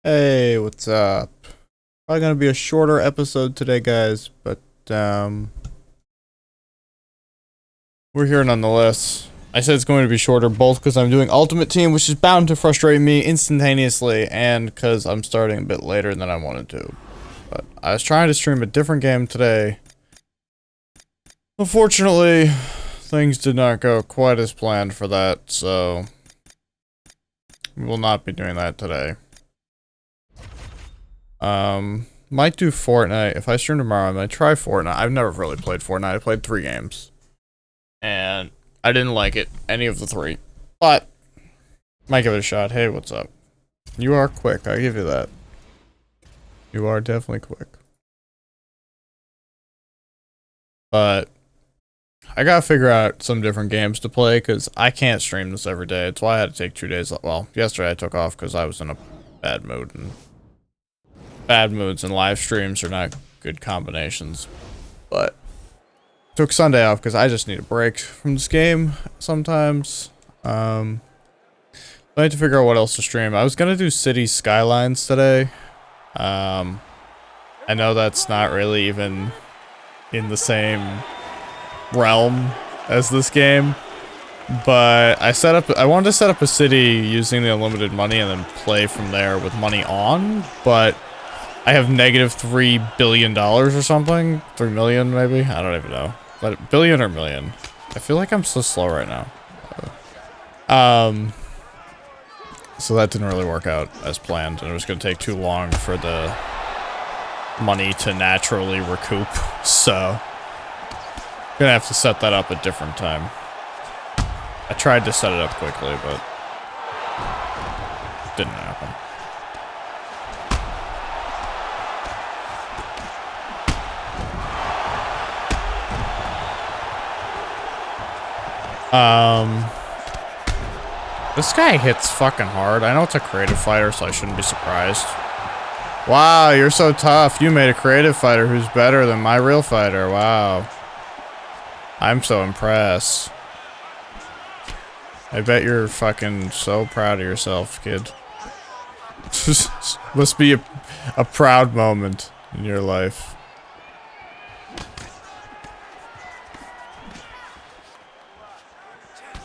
Hey, what's up? Probably gonna be a shorter episode today, guys, but we're here nonetheless. I said it's going to be shorter both because I'm doing Ultimate Team, which is bound to frustrate me instantaneously, and because I'm starting a bit later than I wanted to. But I was trying to stream a different game today. Unfortunately, things did not go quite as planned for that, so we will not be doing that today. Might do Fortnite. If I stream tomorrow, I might try Fortnite. I've never really played Fortnite. I played 3 games. And I didn't like it, any of the 3. But, might give it a shot. Hey, what's up? You are quick, I give you that. You are definitely quick. But, I gotta figure out some different games to play, because I can't stream this every day. It's why I had to take 2 days. Well, yesterday I took off because I was in a bad mood, and bad moods and live streams are not good combinations. But took Sunday off because I just need a break from this game sometimes. I need to figure out what else to stream. I was gonna do City Skylines today. I know that's not really even in the same realm as this game, but I wanted to set up a city using the unlimited money and then play from there with money on, but I have negative $3 billion or something. 3 million, maybe? I don't even know. But billion or million? I feel like I'm so slow right now. So that didn't really work out as planned, and it was going to take too long for the money to naturally recoup. So, gonna have to set that up a different time. I tried to set it up quickly, but didn't happen. This guy hits fucking hard. I know it's a creative fighter, so I shouldn't be surprised. Wow, you're so tough. You made a creative fighter who's better than my real fighter. Wow. I'm so impressed. I bet you're fucking so proud of yourself, kid. Must be a proud moment in your life.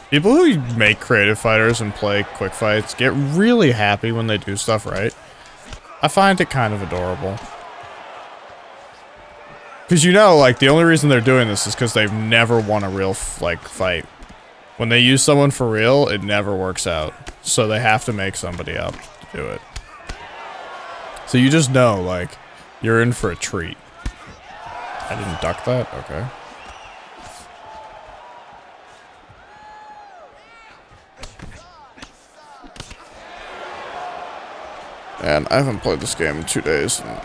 People who make creative fighters and play quick fights get really happy when they do stuff right. I find it kind of adorable. Because you know, like, the only reason they're doing this is because they've never won a real, like, fight. When they use someone for real, it never works out. So they have to make somebody up to do it. So you just know, like, you're in for a treat. I didn't duck that? Okay. And I haven't played this game in 2 days, and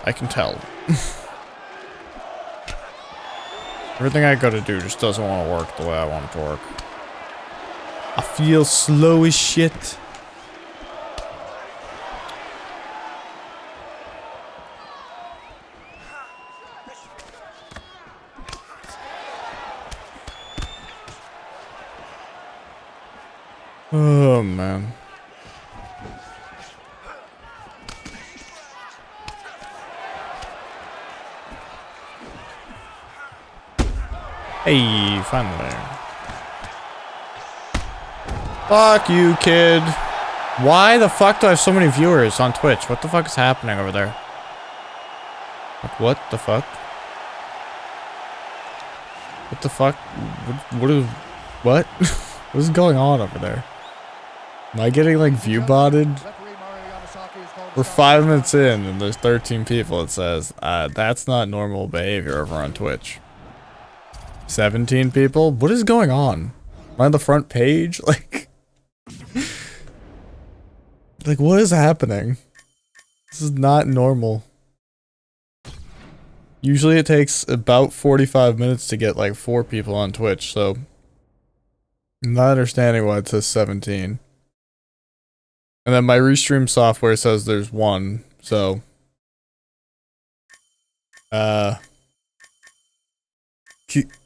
I can tell. Everything I gotta do just doesn't want to work the way I want it to work. I feel slow as shit. Oh, man. Hey, finally. Fuck you, kid. Why the fuck do I have so many viewers on Twitch? What the fuck is happening over there? Like, what the fuck? What the fuck? What? What is going on over there? Am I getting, like, view botted? We're 5 minutes in and there's 13 people, it says. That's not normal behavior over on Twitch. 17 people? What is going on? Am I on the front page? Like, what is happening? This is not normal. Usually it takes about 45 minutes to get like 4 people on Twitch, so I'm not understanding why it says 17. And then my restream software says there's 1, so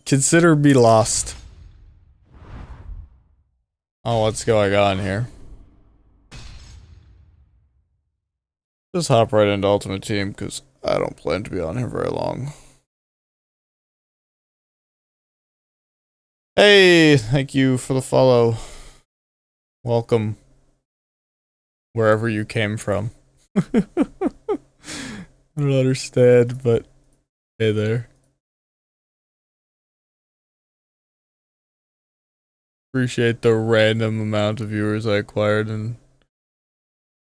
consider me lost. Oh, what's going on here? Just hop right into Ultimate Team, because I don't plan to be on here very long. Hey, thank you for the follow. Welcome. Wherever you came from. I don't understand, but hey there. Appreciate the random amount of viewers I acquired in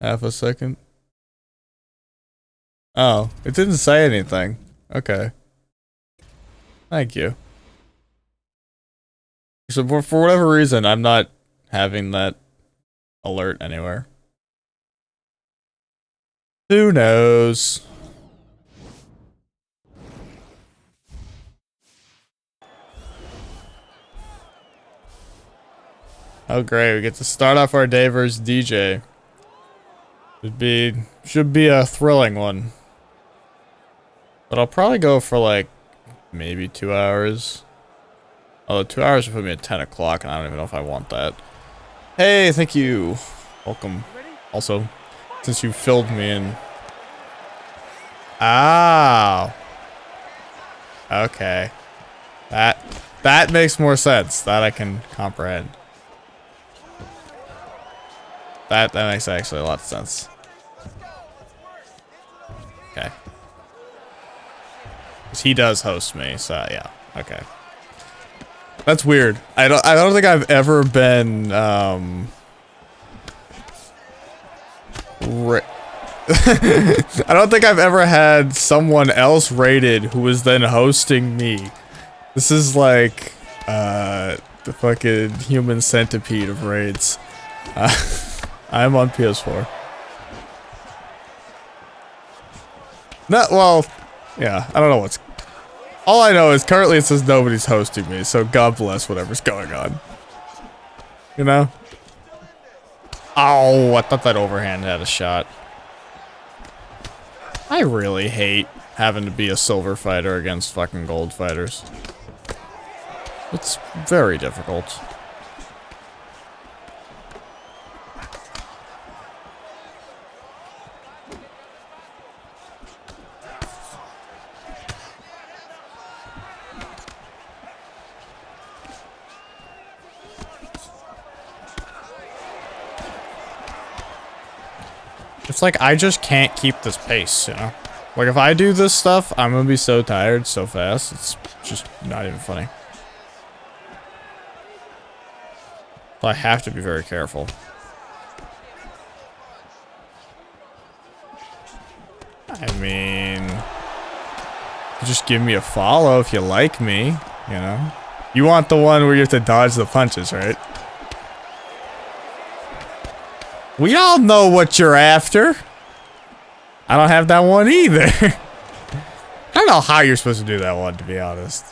half a second. Oh, it didn't say anything. Okay. Thank you. So for whatever reason, I'm not having that alert anywhere. Who knows? Oh great, we get to start off our day versus DJ. Should be a thrilling one. But I'll probably go for like maybe 2 hours. Although 2 hours would put me at 10 o'clock and I don't even know if I want that. Hey, thank you. Welcome. Also, since you filled me in. Ah. Okay. That makes more sense. That I can comprehend. That makes actually a lot of sense. Okay. He does host me, so yeah. Okay. That's weird. I don't think I've ever been I don't think I've ever had someone else rated who was then hosting me. This is like the fucking human centipede of raids. I'm on PS4. No, well, yeah, I don't know what's... All I know is currently it says nobody's hosting me, so God bless whatever's going on. You know? Oh, I thought that overhand had a shot. I really hate having to be a silver fighter against fucking gold fighters. It's very difficult. It's like, I just can't keep this pace, you know? Like, if I do this stuff, I'm gonna be so tired so fast, it's just not even funny. So I have to be very careful. I mean... just give me a follow if you like me, you know? You want the one where you have to dodge the punches, right? We all know what you're after. I don't have that one either. I don't know how you're supposed to do that one, to be honest.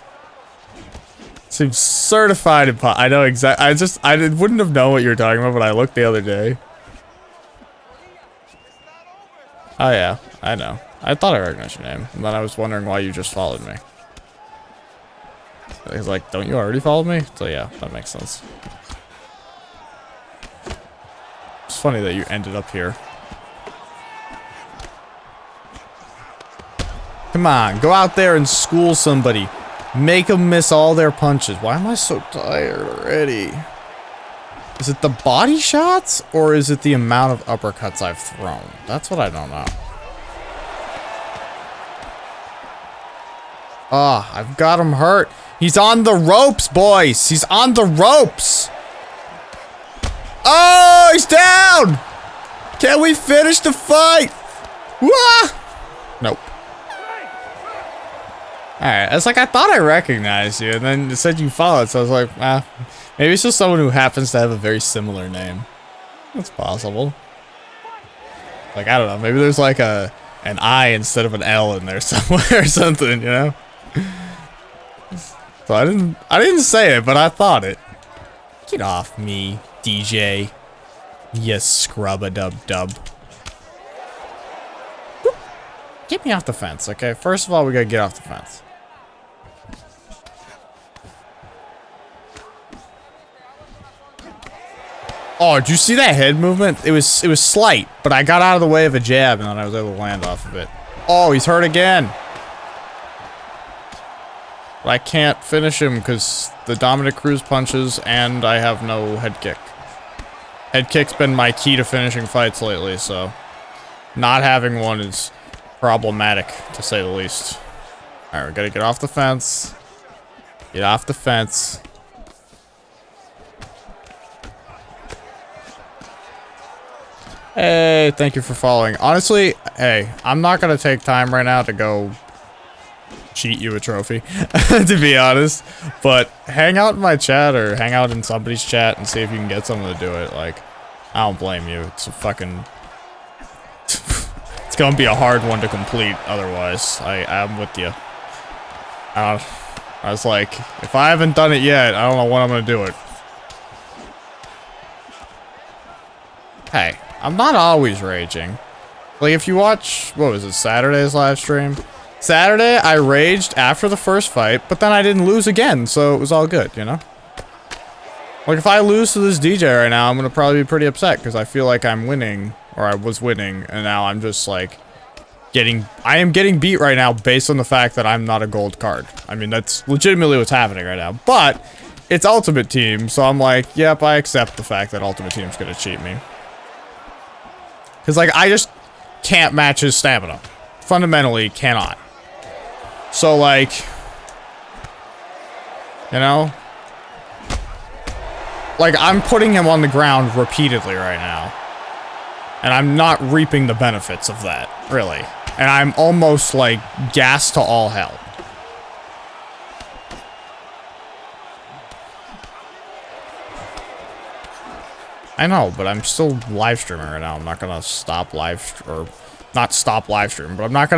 Seems certified impossible. I know exactly. I wouldn't have known what you were talking about, but I looked the other day. Oh yeah, I know. I thought I recognized your name, and then I was wondering why you just followed me. He's like, don't you already follow me? So yeah, that makes sense. It's funny that you ended up here. Come on, go out there and school somebody. Make them miss all their punches. Why am I so tired already? Is it the body shots, or is it the amount of uppercuts I've thrown? That's what I don't know. Ah, oh, I've got him hurt. He's on the ropes, boys. He's on the ropes. Oh, he's down! Can we finish the fight? Wah! Nope. Alright, it's like I thought I recognized you, and then it said you followed, so I was like, ah, maybe it's just someone who happens to have a very similar name. That's possible. Like, I don't know, maybe there's like an I instead of an L in there somewhere or something, you know? So I didn't say it, but I thought it. Get off me, DJ. Yes, scrub-a-dub-dub. Get me off the fence, okay? First of all, we gotta get off the fence. Oh, did you see that head movement? It was slight, but I got out of the way of a jab and then I was able to land off of it. Oh, he's hurt again. But I can't finish him because the Dominic Cruz punches and I have no head kick. Head kick's been my key to finishing fights lately, so not having one is problematic, to say the least. Alright, we gotta get off the fence. Get off the fence. Hey, thank you for following. Honestly, hey, I'm not gonna take time right now to go cheat you a trophy, to be honest. But hang out in my chat or hang out in somebody's chat and see if you can get someone to do it. Like, I don't blame you. It's a fucking... it's gonna be a hard one to complete otherwise. I'm with you. I was like, if I haven't done it yet, I don't know when I'm gonna do it. Hey, I'm not always raging. Like, if you watch, what was it, Saturday's live stream? Saturday, I raged after the first fight, but then I didn't lose again, so it was all good, you know? Like, if I lose to this DJ right now, I'm gonna probably be pretty upset, because I feel like I'm winning, or I was winning, and now I'm just, like, I am getting beat right now based on the fact that I'm not a gold card. I mean, that's legitimately what's happening right now, but it's Ultimate Team, so I'm like, yep, I accept the fact that Ultimate Team's gonna cheat me. Because, like, I just can't match his stamina. Fundamentally, cannot. So, like, you know? Like, I'm putting him on the ground repeatedly right now. And I'm not reaping the benefits of that, really. And I'm almost, like, gassed to all hell. I know, but I'm still live streaming right now. I'm not gonna stop not stop live streaming, but I'm not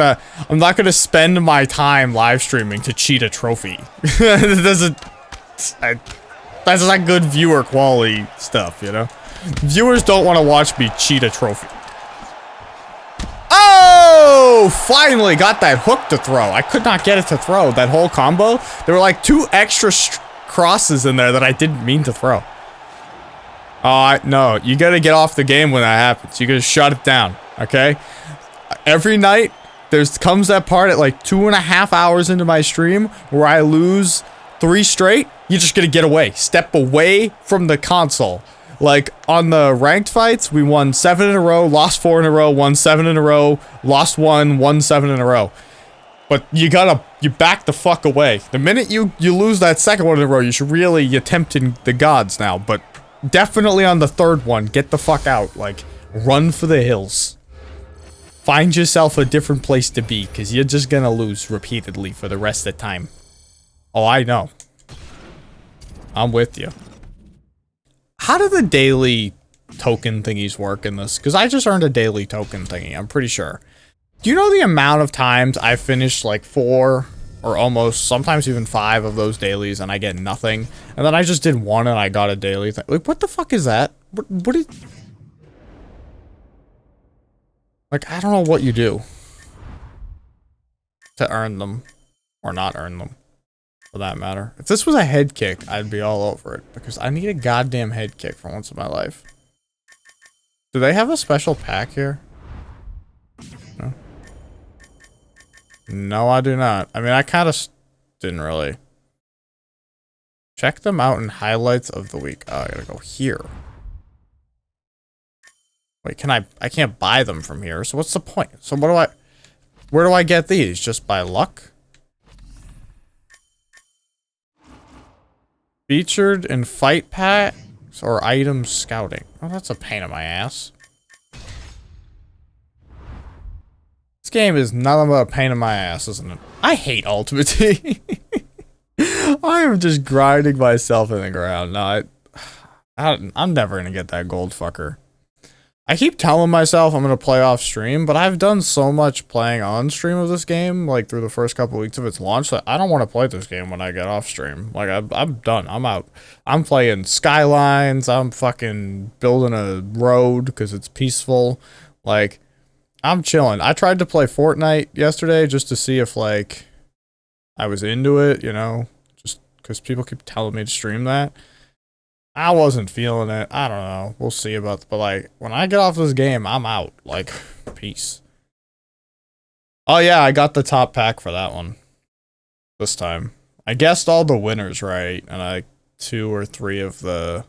gonna spend my time live streaming to cheat a trophy. That's not good viewer quality stuff, you know? Viewers don't want to watch me cheat a trophy. Oh! Finally got that hook to throw. I could not get it to throw. That whole combo, there were like 2 extra crosses in there that I didn't mean to throw. No, you gotta get off the game when that happens. You gotta shut it down, okay? Every night, comes that part at like 2.5 hours into my stream where I lose 3 straight. You just gotta get away. Step away from the console. Like, on the ranked fights, we won 7 in a row, lost 4 in a row, won 7 in a row, lost 1, won 7 in a row. But you back the fuck away. The minute you lose that second one in a row, you're tempting the gods now, but definitely on the third one, get the fuck out. Like, run for the hills. Find yourself a different place to be, because you're just gonna lose repeatedly for the rest of the time. Oh, I know. I'm with you. How do the daily token thingies work in this? Because I just earned a daily token thingy, I'm pretty sure. Do you know the amount of times I finished like 4 or almost, sometimes even 5 of those dailies and I get nothing? And then I just did 1 and I got a daily thing. Like, what the fuck is that? What is... Like, I don't know what you do to earn them. Or not earn them, for that matter. If this was a head kick, I'd be all over it. Because I need a goddamn head kick for once in my life. Do they have a special pack here? No. No, I do not. I mean, I kind of didn't really. Check them out in highlights of the week. Oh, I gotta go here. Wait, I can't buy them from here, so what's the point? So where do I get these? Just by luck? Featured in fight packs or item scouting? Oh, that's a pain in my ass. This game is nothing but a pain in my ass, isn't it? I hate Ultimate Team. I am just grinding myself in the ground. No, I'm never gonna get that gold fucker. I keep telling myself I'm gonna play off stream, but I've done so much playing on stream of this game, like through the first couple weeks of its launch, that I don't want to play this game when I get off stream. Like, I'm done. I'm out. I'm playing Skylines. I'm fucking building a road because it's peaceful. Like, I'm chilling. I tried to play Fortnite yesterday just to see if, like, I was into it, you know, just because people keep telling me to stream that. I wasn't feeling it. I don't know. We'll see about, but like, when I get off this game, I'm out. Like, peace. Oh yeah, I got the top pack for that one. This time. I guessed all the winners right, and I 2 or 3 of the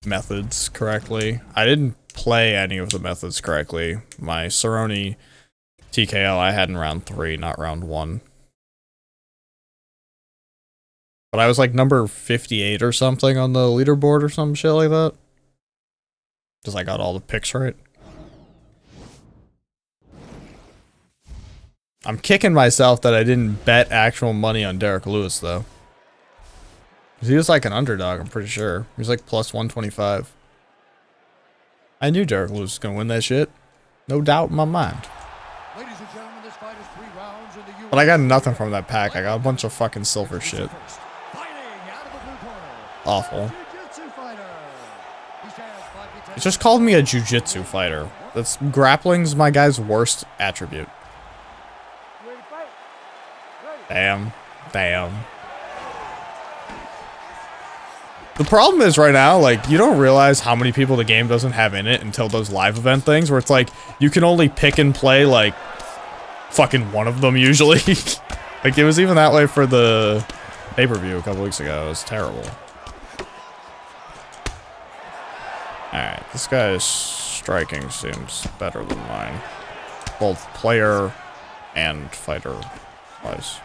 methods correctly. I didn't play any of the methods correctly. My Cerrone TKO I had in round 3, not round 1. But I was like number 58 or something on the leaderboard or some shit like that. Because I got all the picks right. I'm kicking myself that I didn't bet actual money on Derek Lewis, though. He was like an underdog, I'm pretty sure. He was like plus 125. I knew Derek Lewis was going to win that shit. No doubt in my mind. Ladies and gentlemen, this fight is 3 rounds in the UFC. But I got nothing from that pack. I got a bunch of fucking silver shit. Awful. It just called me a jiu-jitsu fighter. That's grappling's my guy's worst attribute. Damn. Damn. The problem is right now, like, you don't realize how many people the game doesn't have in it until those live event things where it's like, you can only pick and play, like, fucking one of them usually. Like, it was even that way for the pay-per-view a couple weeks ago. It was terrible. Alright, this guy's striking seems better than mine. Both player and fighter-wise.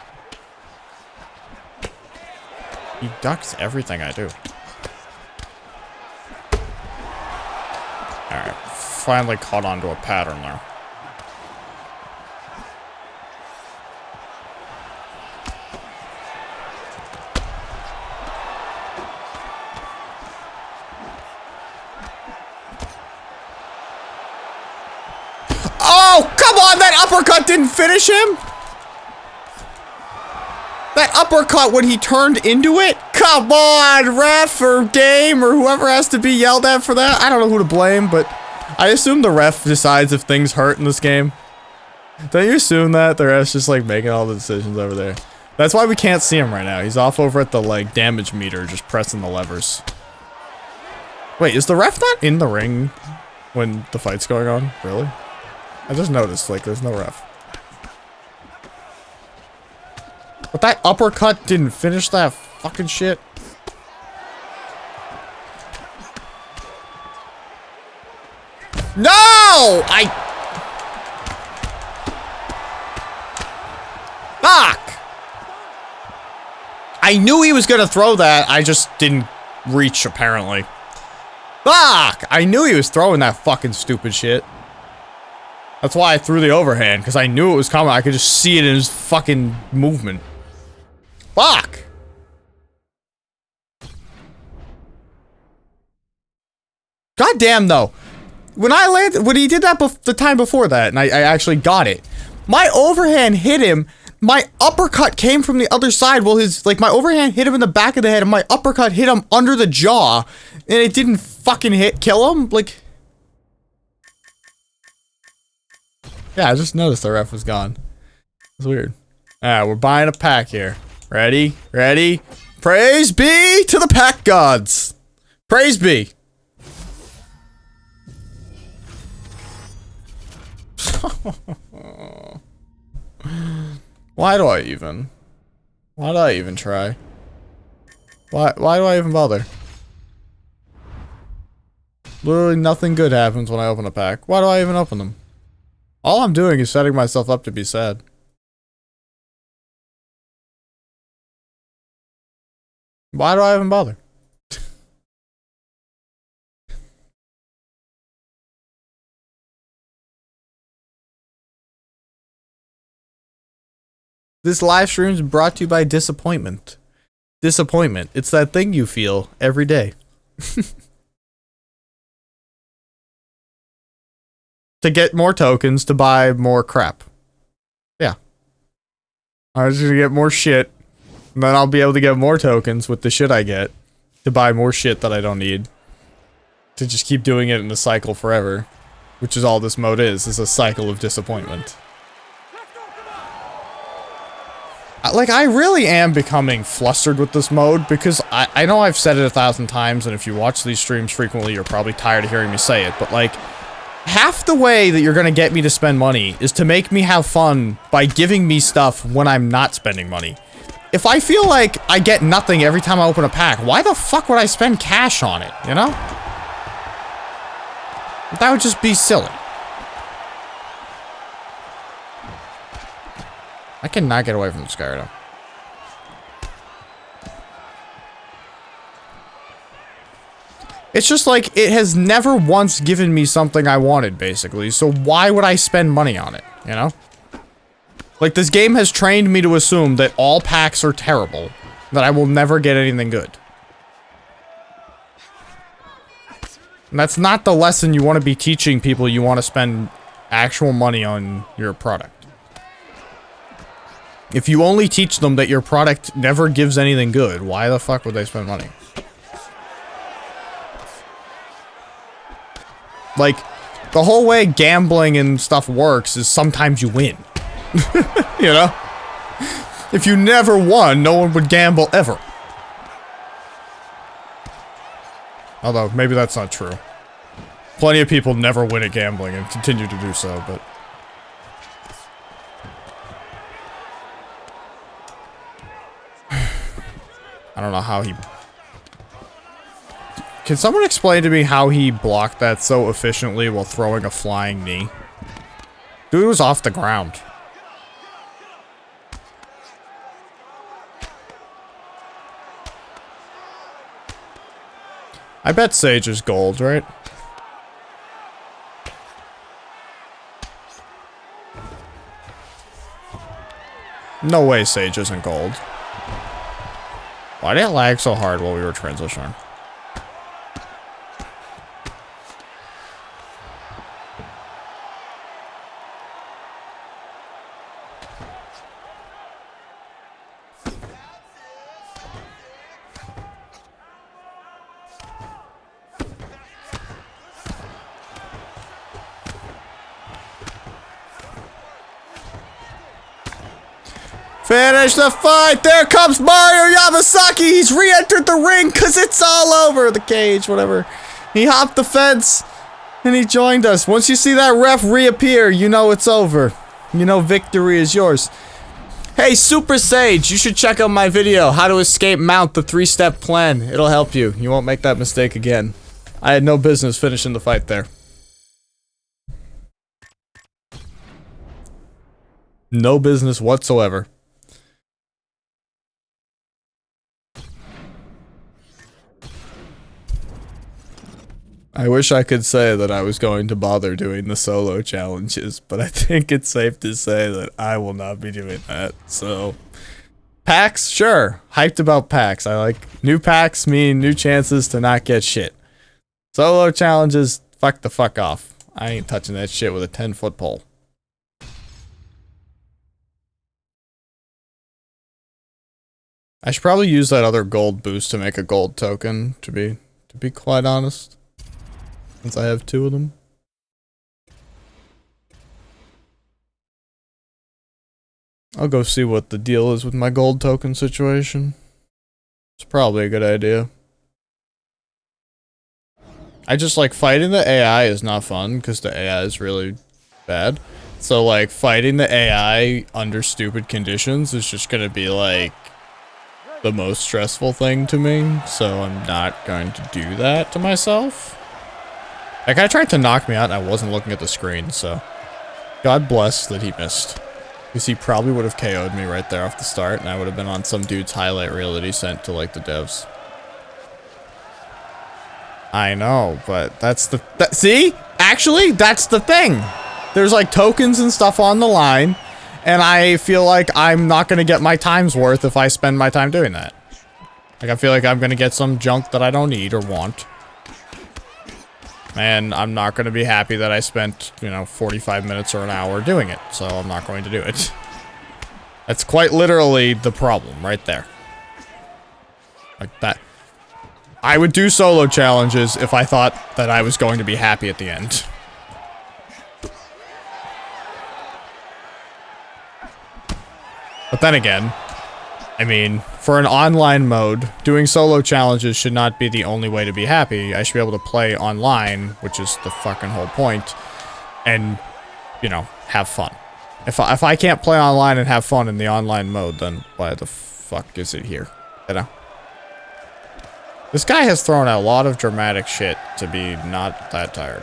He ducks everything I do. Alright, finally caught on to a pattern there. Oh, come on! That uppercut didn't finish him! That uppercut when he turned into it? Come on, ref or game or whoever has to be yelled at for that. I don't know who to blame, but I assume the ref decides if things hurt in this game. Don't you assume that? The ref's just like making all the decisions over there. That's why we can't see him right now. He's off over at the like damage meter just pressing the levers. Wait, is the ref not in the ring when the fight's going on? Really? I just noticed, like, there's no ref. But that uppercut didn't finish that fucking shit. No! Fuck! I knew he was gonna throw that, I just didn't reach, apparently. Fuck! I knew he was throwing that fucking stupid shit. That's why I threw the overhand, because I knew it was coming. I could just see it in his fucking movement. Fuck! Goddamn, though. When I landed, when he did that the time before that, and I actually got it, my overhand hit him. My uppercut came from the other side. Well, my overhand hit him in the back of the head, and my uppercut hit him under the jaw, and it didn't fucking kill him. Like, yeah, I just noticed the ref was gone. It's weird. Alright, we're buying a pack here. Ready? Ready? Praise be to the pack gods! Praise be! Why do I even? Why do I even try? Why do I even bother? Literally nothing good happens when I open a pack. Why do I even open them? All I'm doing is setting myself up to be sad. Why do I even bother? This live stream is brought to you by disappointment. Disappointment. It's that thing you feel every day. To get more tokens to buy more crap. Yeah. I was gonna get more shit. And then I'll be able to get more tokens with the shit I get. To buy more shit that I don't need. To just keep doing it in a cycle forever. Which is all this mode is a cycle of disappointment. Like, I really am becoming flustered with this mode, because I know I've said it 1,000 times, and if you watch these streams frequently, you're probably tired of hearing me say it, but like, half the way that you're gonna get me to spend money is to make me have fun by giving me stuff when I'm not spending money. If I feel like I get nothing every time I open a pack, why the fuck would I spend cash on it, you know? That would just be silly. I cannot get away from this guy right now. It's just like, it has never once given me something I wanted, basically, so why would I spend money on it, you know? Like, this game has trained me to assume that all packs are terrible, that I will never get anything good. And that's not the lesson you want to be teaching people. You want to spend actual money on your product. If you only teach them that your product never gives anything good, why the fuck would they spend money? Like, the whole way gambling and stuff works is sometimes you win. You know? If you never won, no one would gamble ever. Although, maybe that's not true. Plenty of people never win at gambling and continue to do so, but... I don't know how he... Can someone explain to me how he blocked that so efficiently while throwing a flying knee? Dude was off the ground. I bet Sage is gold, right? No way Sage isn't gold. Why did it lag so hard while we were transitioning? Finish the fight! There comes Mario Yamasaki! He's re-entered the ring because it's all over! The cage, whatever. He hopped the fence and he joined us. Once you see that ref reappear, you know it's over. You know victory is yours. Hey, Super Sage, you should check out my video, How to Escape Mount, the 3-step plan. It'll help you. You won't make that mistake again. I had no business finishing the fight there. No business whatsoever. I wish I could say that I was going to bother doing the solo challenges, but I think it's safe to say that I will not be doing that, so... Packs? Sure. Hyped about packs. I like new packs mean new chances to not get shit. Solo challenges, fuck the fuck off. I ain't touching that shit with a 10-foot pole. I should probably use that other gold boost to make a gold token, to be quite honest. Since I have 2 of them. I'll go see what the deal is with my gold token situation. It's probably a good idea. I just like fighting the AI is not fun because the AI is really bad. So like fighting the AI under stupid conditions is just gonna be like the most stressful thing to me. So I'm not going to do that to myself. That guy tried to knock me out and I wasn't looking at the screen, so... God bless that he missed. Because he probably would have KO'd me right there off the start, and I would have been on some dude's highlight reel that he sent to, like, the devs. I know, but that's the... see? Actually, that's the thing! There's, like, tokens and stuff on the line, and I feel like I'm not gonna get my time's worth if I spend my time doing that. Like, I feel like I'm gonna get some junk that I don't need or want. And I'm not going to be happy that I spent, you know, 45 minutes or an hour doing it, so I'm not going to do it. That's quite literally the problem, right there. Like that. I would do solo challenges if I thought that I was going to be happy at the end. But then again, I mean, for an online mode, doing solo challenges should not be the only way to be happy. I should be able to play online, which is the fucking whole point, and, you know, have fun. If I can't play online and have fun in the online mode, then why the fuck is it here? You know? This guy has thrown a lot of dramatic shit to be not that tired.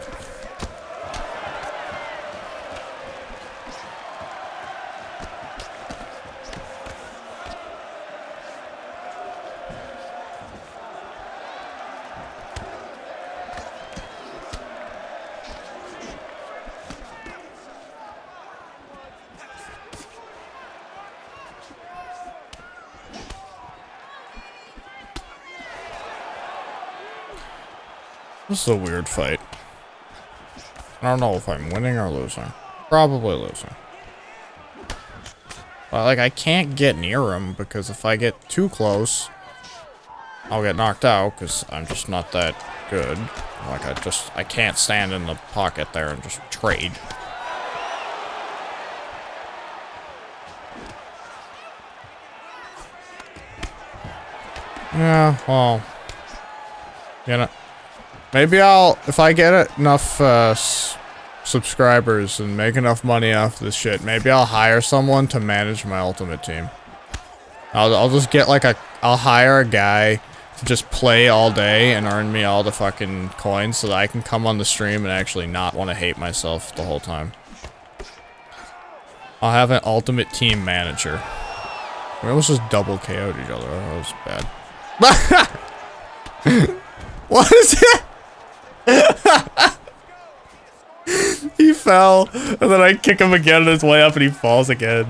This is a weird fight. I don't know if I'm winning or losing. Probably losing. But, like, I can't get near him because if I get too close, I'll get knocked out because I'm just not that good. Like, I can't stand in the pocket there and just trade. Yeah, well, you know. Maybe if I get enough subscribers and make enough money off this shit, maybe I'll hire someone to manage my ultimate team. I'll just get like I'll hire a guy to just play all day and earn me all the fucking coins so that I can come on the stream and actually not want to hate myself the whole time. I'll have an ultimate team manager. We almost just double KO'd each other. That was bad. What is it? He fell, and then I kick him again on his way up, and he falls again.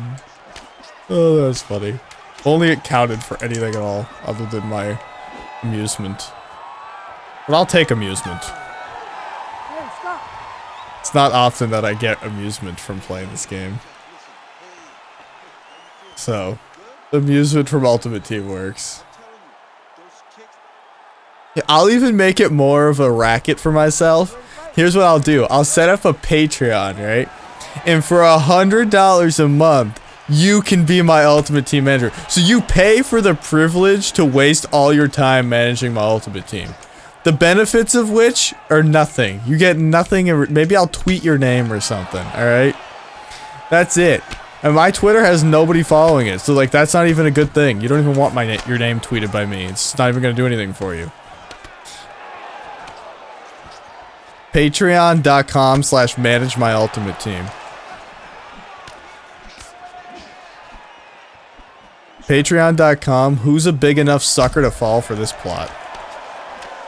Oh, that was funny. Only it counted for anything at all, other than my amusement. But I'll take amusement. Hey, stop. It's not often that I get amusement from playing this game. So, amusement from Ultimate Team works. I'll even make it more of a racket for myself. Here's what I'll do. I'll set up a Patreon, right? And for $100 a month, you can be my Ultimate Team manager. So you pay for the privilege to waste all your time managing my Ultimate Team. The benefits of which are nothing. You get nothing. Maybe I'll tweet your name or something, alright? That's it. And my Twitter has nobody following it. So, like, that's not even a good thing. You don't even want your name tweeted by me. It's not even going to do anything for you. Patreon.com/manage my ultimate team. Patreon.com. Who's a big enough sucker to fall for this plot?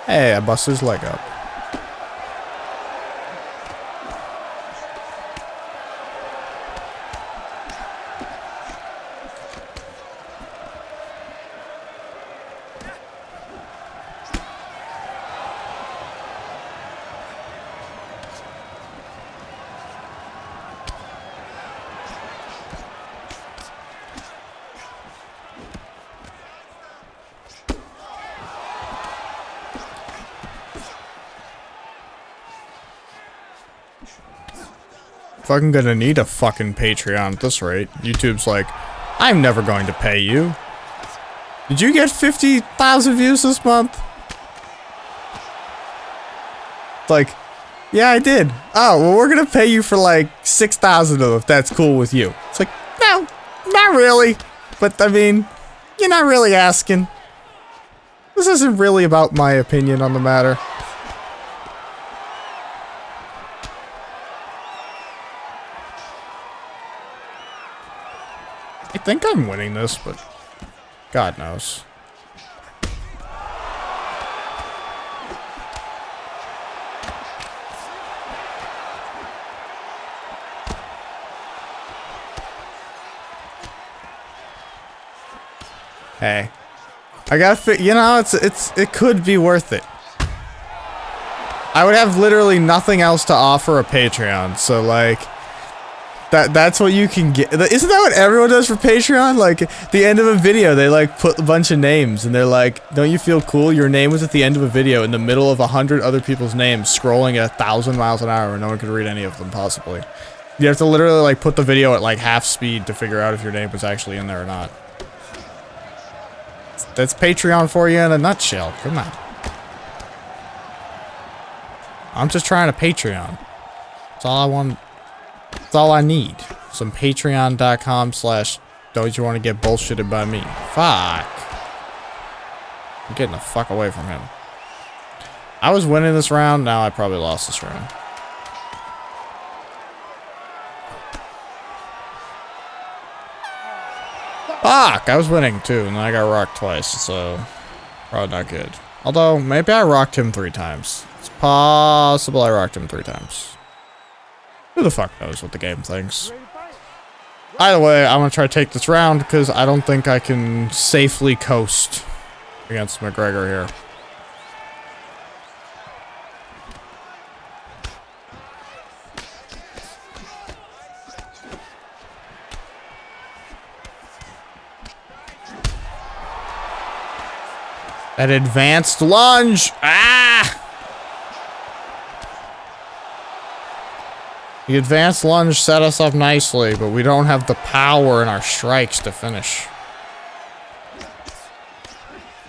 Hey, I busted his leg up. Fucking gonna need a fucking Patreon at this rate. YouTube's like, I'm never going to pay you. Did you get 50,000 views this month? Like, yeah, I did. Oh, well, we're gonna pay you for like 6,000 of them if that's cool with you. It's like, no, not really. But I mean, you're not really asking. This isn't really about my opinion on the matter. I think I'm winning this, but God knows. Hey, I gotta you know, it could be worth it. I would have literally nothing else to offer a Patreon, so like, that's what you can get. Isn't that what everyone does for Patreon? Like, at the end of a video, they like put a bunch of names, and they're like, don't you feel cool? Your name was at the end of a video in the middle of 100 other people's names, scrolling at 1,000 miles an hour, and no one could read any of them, possibly. You have to literally like put the video at like half speed to figure out if your name was actually in there or not. That's Patreon for you in a nutshell. Come on. I'm just trying to Patreon. That's all I want. That's all I need. Some patreon.com/ don't you want to get bullshitted by me? Fuck. I'm getting the fuck away from him. I was winning this round. Now I probably lost this round. Fuck! I was winning too, and then I got rocked twice, so probably not good. Although, maybe I rocked him 3 times. It's possible I rocked him 3 times. Who the fuck knows what the game thinks? Either way, I'm gonna try to take this round, because I don't think I can safely coast against McGregor here. That advanced lunge! Ah! The advanced lunge set us up nicely, but we don't have the power in our strikes to finish.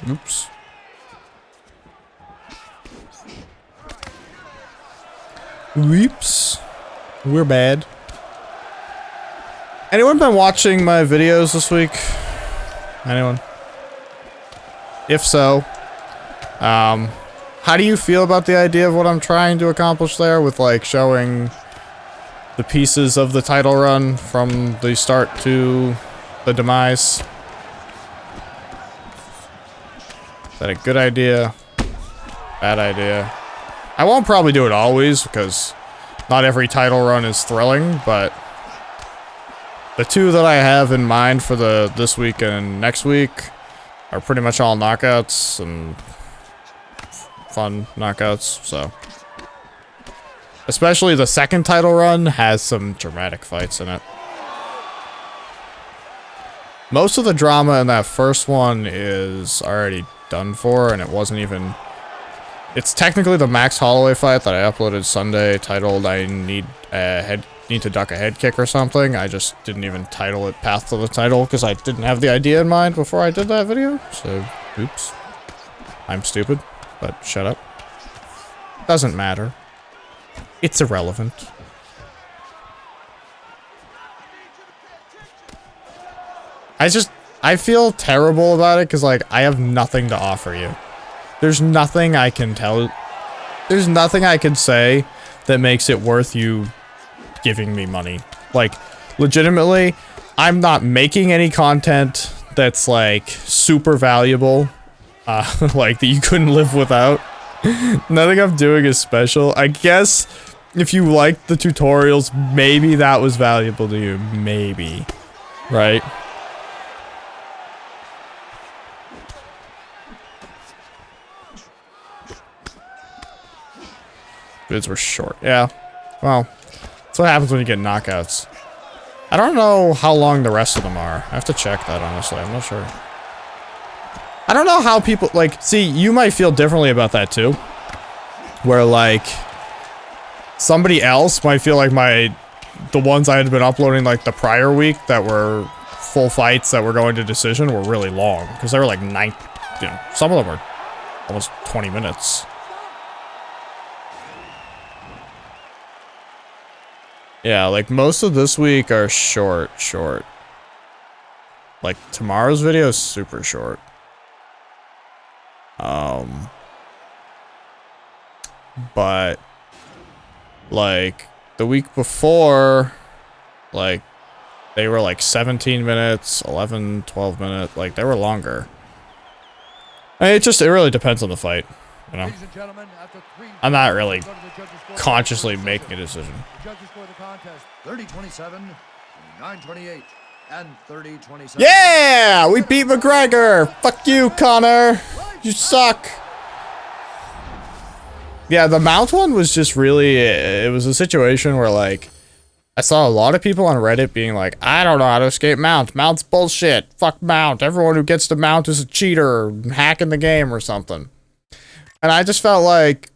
Oops. Whoops. We're bad. Anyone been watching my videos this week? Anyone? If so, how do you feel about the idea of what I'm trying to accomplish there with, like, showing the pieces of the title run from the start to the demise? Is that a good idea? Bad idea? I won't probably do it always, because not every title run is thrilling, but the 2 that I have in mind for this week and next week are pretty much all knockouts and fun knockouts, so. Especially the second title run has some dramatic fights in it. Most of the drama in that first one is already done for, and it wasn't even... It's technically the Max Holloway fight that I uploaded Sunday titled I need to duck a head kick or something. I just didn't even title it Path to the Title because I didn't have the idea in mind before I did that video. So, oops. I'm stupid, but shut up. Doesn't matter. It's irrelevant. I feel terrible about it because, like, I have nothing to offer you. There's nothing I can tell. There's nothing I can say that makes it worth you giving me money. Like, legitimately, I'm not making any content that's, like, super valuable. Like, that you couldn't live without. Nothing I'm doing is special. I guess if you liked the tutorials, maybe that was valuable to you. Maybe. Right? Vids were short. Yeah. Well, that's what happens when you get knockouts. I don't know how long the rest of them are. I have to check that, honestly. I'm not sure. I don't know how people, like, see, you might feel differently about that, too. Where, like, somebody else might feel like the ones I had been uploading, like, the prior week that were full fights that were going to decision were really long. Because they were, like, some of them were almost 20 minutes. Yeah, like, most of this week are short. Like, tomorrow's video is super short. But, like, the week before, like, they were, like, 17 minutes, 11, 12 minutes, like, they were longer. I mean, it really depends on the fight, you know? I'm not really consciously making a decision. The judges score the contest 30-27, 9-28, and 30-27. Yeah! We beat McGregor! Fuck you, Connor! You suck! Yeah, the mount one was just really... It was a situation where, like... I saw a lot of people on Reddit being like, I don't know how to escape mount. Mount's bullshit. Fuck mount. Everyone who gets to mount is a cheater, hacking the game or something. And I just felt like...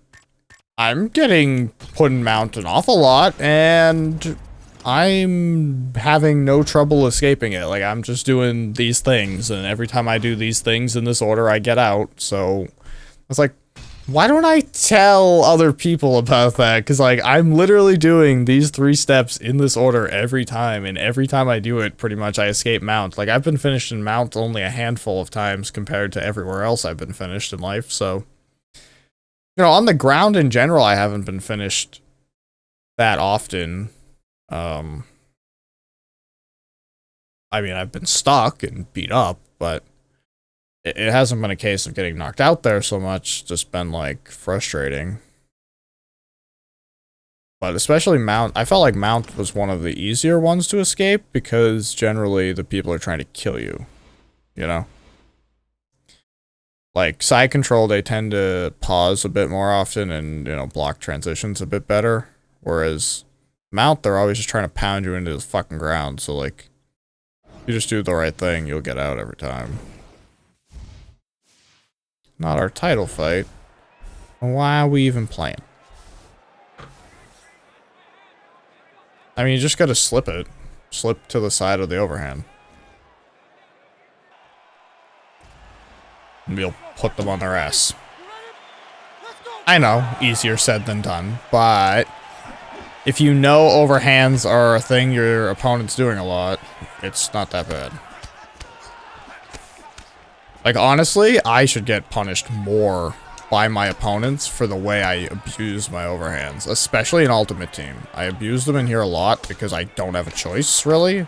I'm getting put in mount an awful lot, and I'm having no trouble escaping it. Like, I'm just doing these things, and every time I do these things in this order, I get out. So I was like, why don't I tell other people about that? Because, like, I'm literally doing these 3 steps in this order every time, and every time I do it, pretty much I escape mount. Like, I've been finished in mount only a handful of times compared to everywhere else I've been finished in life, so... You know, on the ground in general, I haven't been finished that often. I mean, I've been stuck and beat up, but... It hasn't been a case of getting knocked out there so much, just been, like, frustrating. But especially Mount, I felt like Mount was one of the easier ones to escape, because generally the people are trying to kill you, you know? Like, side control, they tend to pause a bit more often and, you know, block transitions a bit better, whereas Mount, they're always just trying to pound you into the fucking ground, so, like, you just do the right thing, you'll get out every time. Not our title fight. Why are we even playing? I mean, you just gotta slip it. Slip to the side of the overhand. And we'll put them on their ass. I know, easier said than done, but if you know overhands are a thing your opponent's doing a lot, it's not that bad. Like, honestly, I should get punished more by my opponents for the way I abuse my overhands, especially in Ultimate Team. I abuse them in here a lot because I don't have a choice, really.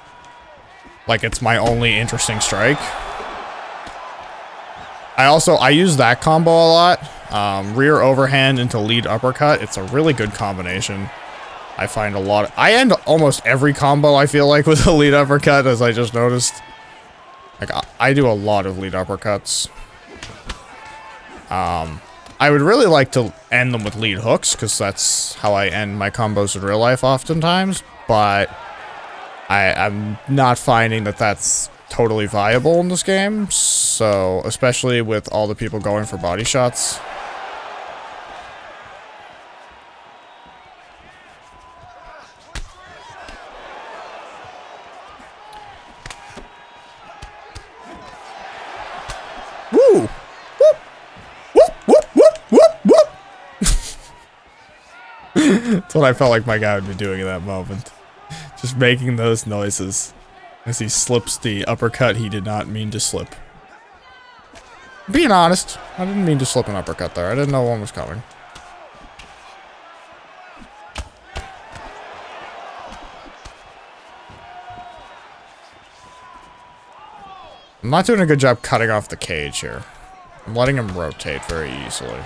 Like, it's my only interesting strike. I use that combo a lot. Rear overhand into lead uppercut. It's a really good combination. I find I end almost every combo, I feel like, with a lead uppercut, as I just noticed. Like, I do a lot of lead uppercuts. I would really like to end them with lead hooks, because that's how I end my combos in real life oftentimes, but I'm not finding that that's totally viable in this game, so, especially with all the people going for body shots. Woo! Whoop! Whoop! Whoop! Whoop! Whoop! Whoop! That's what I felt like my guy would be doing in that moment. Just making those noises as he slips the uppercut he did not mean to slip. Being honest, I didn't mean to slip an uppercut there. I didn't know one was coming. I'm not doing a good job cutting off the cage here. I'm letting him rotate very easily.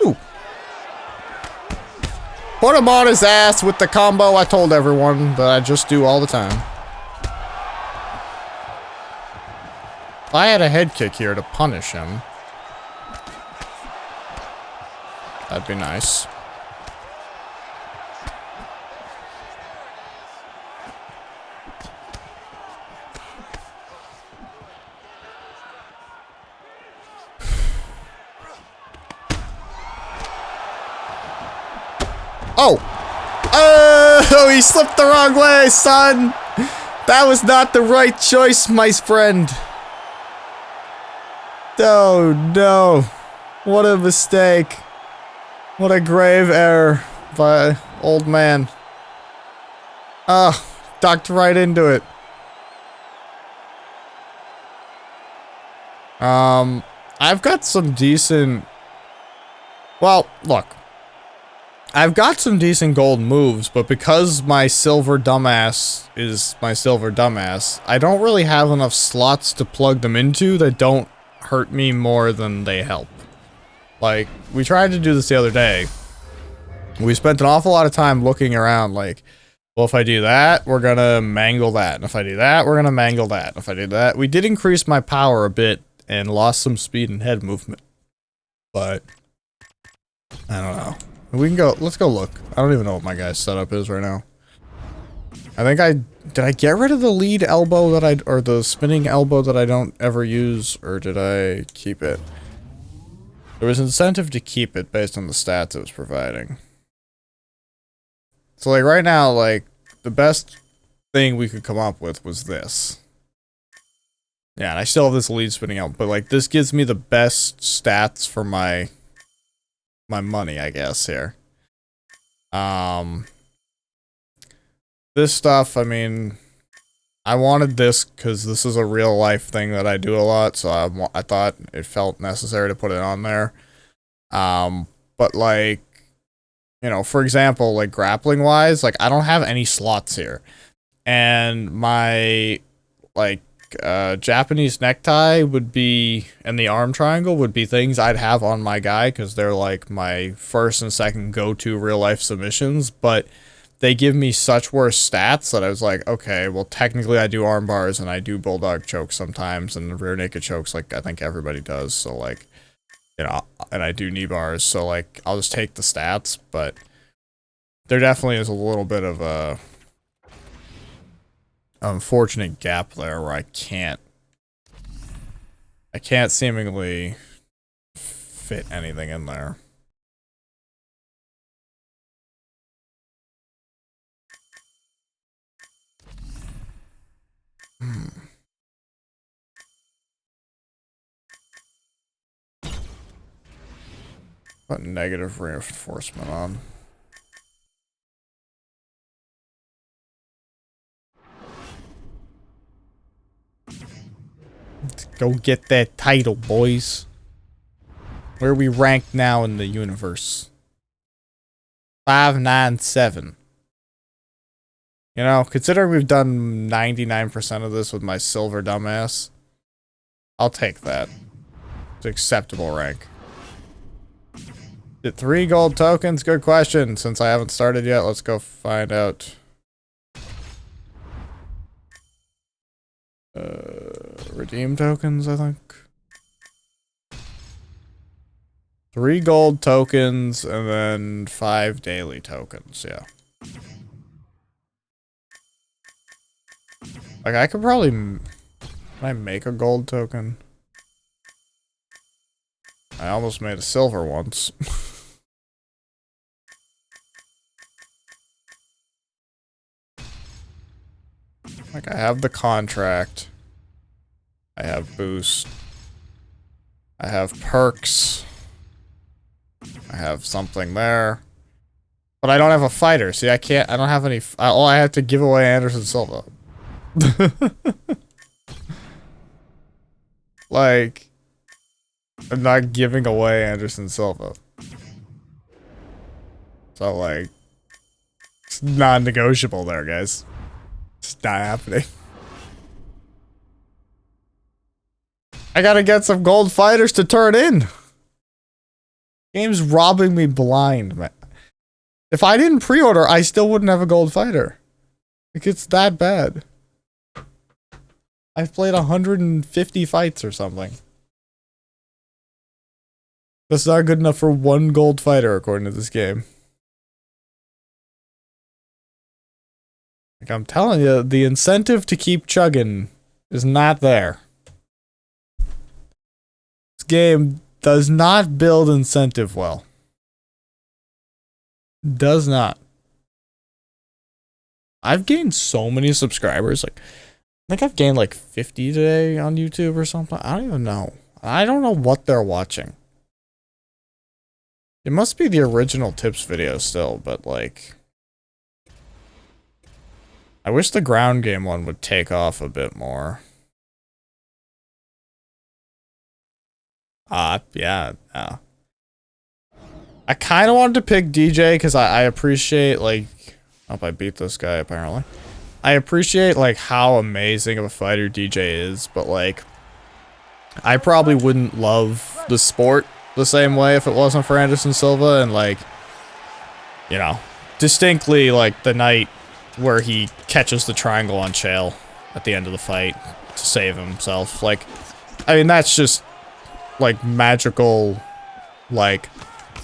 Ooh. Put him on his ass with the combo I told everyone that I just do all the time. If I had a head kick here to punish him, that'd be nice. Oh! Oh, he slipped the wrong way, son! That was not the right choice, my friend. Oh, no. What a mistake. What a grave error by old man. Ducked right into it. I've got some decent... Well, look. I've got some decent gold moves, but because my silver dumbass is my silver dumbass, I don't really have enough slots to plug them into that don't hurt me more than they help. Like, we tried to do this the other day. We spent an awful lot of time looking around like, well, if I do that, we're gonna mangle that. And if I do that, we're gonna mangle that. If I do that, we did increase my power a bit and lost some speed and head movement. But, I don't know. We can go, let's go look. I don't even know what my guy's setup is right now. I think did I get rid of the lead elbow that or the spinning elbow that I don't ever use, or did I keep it? There was incentive to keep it based on the stats it was providing. So like right now, like the best thing we could come up with was this. Yeah, and I still have this lead spinning elbow, but like this gives me the best stats for my money, I guess, here. This stuff, I mean, I wanted this because this is a real life thing that I do a lot, so I thought it felt necessary to put it on there. But like, you know, for example, like grappling wise, like I don't have any slots here. And my, like, Japanese necktie would be, and the arm triangle would be things I'd have on my guy because they're like my first and second go-to real life submissions, but they give me such worse stats that I was like, okay, well technically I do arm bars and I do bulldog chokes sometimes and rear naked chokes like I think everybody does, so like, you know, and I do knee bars, so like I'll just take the stats, but there definitely is a little bit of a unfortunate gap there where I can't seemingly fit anything in there. Put negative reinforcement on. Let's go get that title, boys. Where are we ranked now in the universe? 597. You know, considering we've done 99% of this with my silver dumbass, I'll take that. It's an acceptable rank. Did 3 gold tokens? Good question. Since I haven't started yet, let's go find out. Redeem tokens, I think. 3 gold tokens and then 5 daily tokens, yeah. Like, I could probably... Can I make a gold token? I almost made a silver once. Like, I have the contract. I have boost. I have perks. I have something there. But I don't have a fighter. See, I don't have any... I have to give away Anderson Silva. Like, I'm not giving away Anderson Silva. So, like, it's non-negotiable there, guys. It's not happening. I gotta get some gold fighters to turn in. Game's robbing me blind, man. If I didn't pre-order, I still wouldn't have a gold fighter. Like, it's that bad. I've played 150 fights or something. That's not good enough for 1 gold fighter, according to this game. Like, I'm telling you, the incentive to keep chugging is not there. This game does not build incentive well. Does not. I've gained so many subscribers. Like, I think I've gained like 50 today on YouTube or something. I don't even know. I don't know what they're watching. It must be the original tips video still, but like... I wish the ground game one would take off a bit more. Yeah. I kind of wanted to pick DJ because I appreciate, like... Oh, I beat this guy, apparently. I appreciate, like, how amazing of a fighter DJ is, but, like... I probably wouldn't love the sport the same way if it wasn't for Anderson Silva, and, like... You know, distinctly, like, the night where he catches the triangle on Chael at the end of the fight to save himself. Like, I mean, that's just, like, magical, like,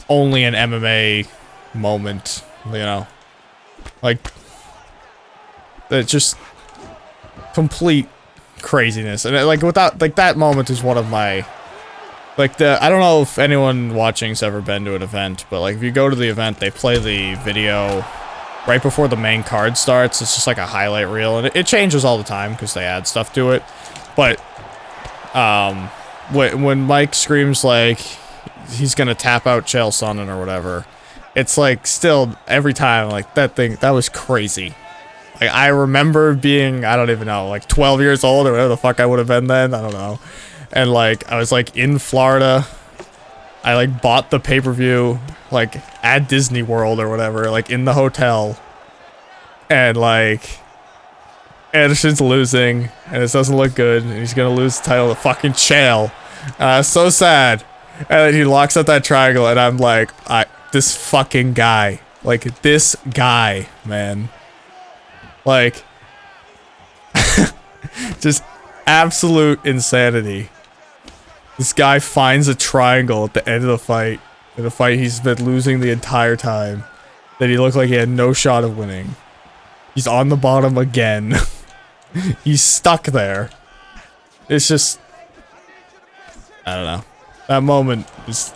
only an MMA moment, you know? Like, It's just complete craziness. And like without like that moment is one of my like I don't know if anyone watching's ever been to an event, but like if you go to the event, they play the video right before the main card starts. It's just like a highlight reel, and it changes all the time because they add stuff to it. But when Mike screams like he's gonna tap out Chael Sonnen or whatever, it's like still every time like that was crazy. Like I remember being, I don't even know, like 12 years old or whatever the fuck I would have been then. I don't know. And like I was like in Florida. I like bought the pay-per-view like at Disney World or whatever, like in the hotel. And like Anderson's losing and it doesn't look good and he's gonna lose the title to fucking Chael. So sad. And then he locks up that triangle and I'm like, this fucking guy. Like this guy, man. Like just absolute insanity. This guy finds a triangle at the end of the fight. In a fight he's been losing the entire time. That he looked like he had no shot of winning. He's on the bottom again. He's stuck there. It's just... I don't know. That moment is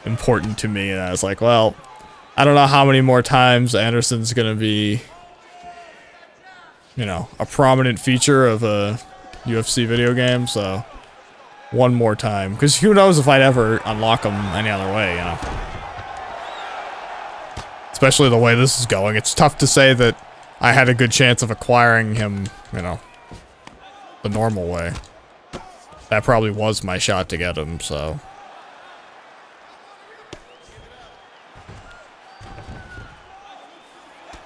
important to me, and I was like, well, I don't know how many more times Anderson's gonna be, you know, a prominent feature of a UFC video game, so one more time. Because who knows if I'd ever unlock him any other way, you know. Especially the way this is going. It's tough to say that I had a good chance of acquiring him, you know, the normal way. That probably was my shot to get him, so.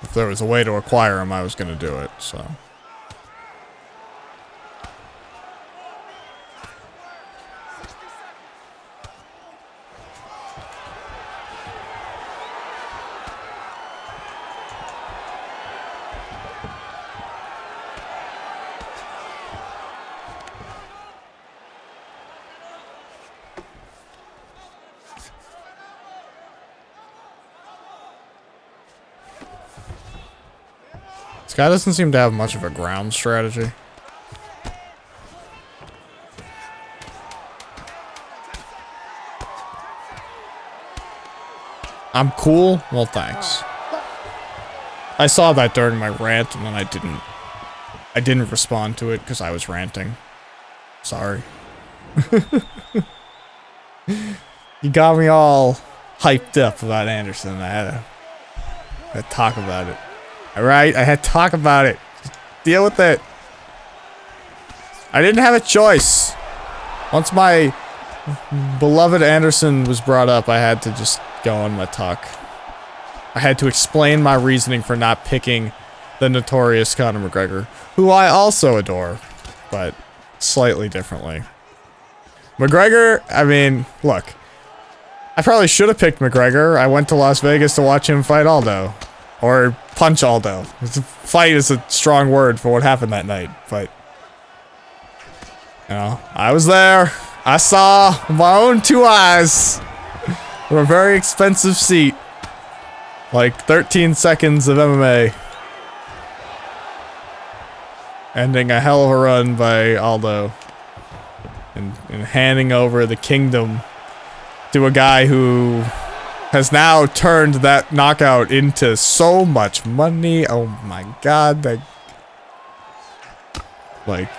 If there was a way to acquire him, I was gonna do it, so. This guy doesn't seem to have much of a ground strategy. I'm cool? Well, thanks. I saw that during my rant and then I didn't respond to it because I was ranting. Sorry. You got me all hyped up about Anderson. I had to talk about it. Alright, I had to talk about it. Just deal with it. I didn't have a choice. Once my beloved Anderson was brought up, I had to just go on my talk. I had to explain my reasoning for not picking the notorious Conor McGregor, who I also adore, but slightly differently. McGregor, I mean, look. I probably should have picked McGregor. I went to Las Vegas to watch him fight Aldo. Or punch Aldo. Fight is a strong word for what happened that night, but... You know, I was there. I saw with my own 2 eyes. From a very expensive seat. Like 13 seconds of MMA. Ending a hell of a run by Aldo. And handing over the kingdom to a guy who has now turned that knockout into so much money. Oh my god. Like,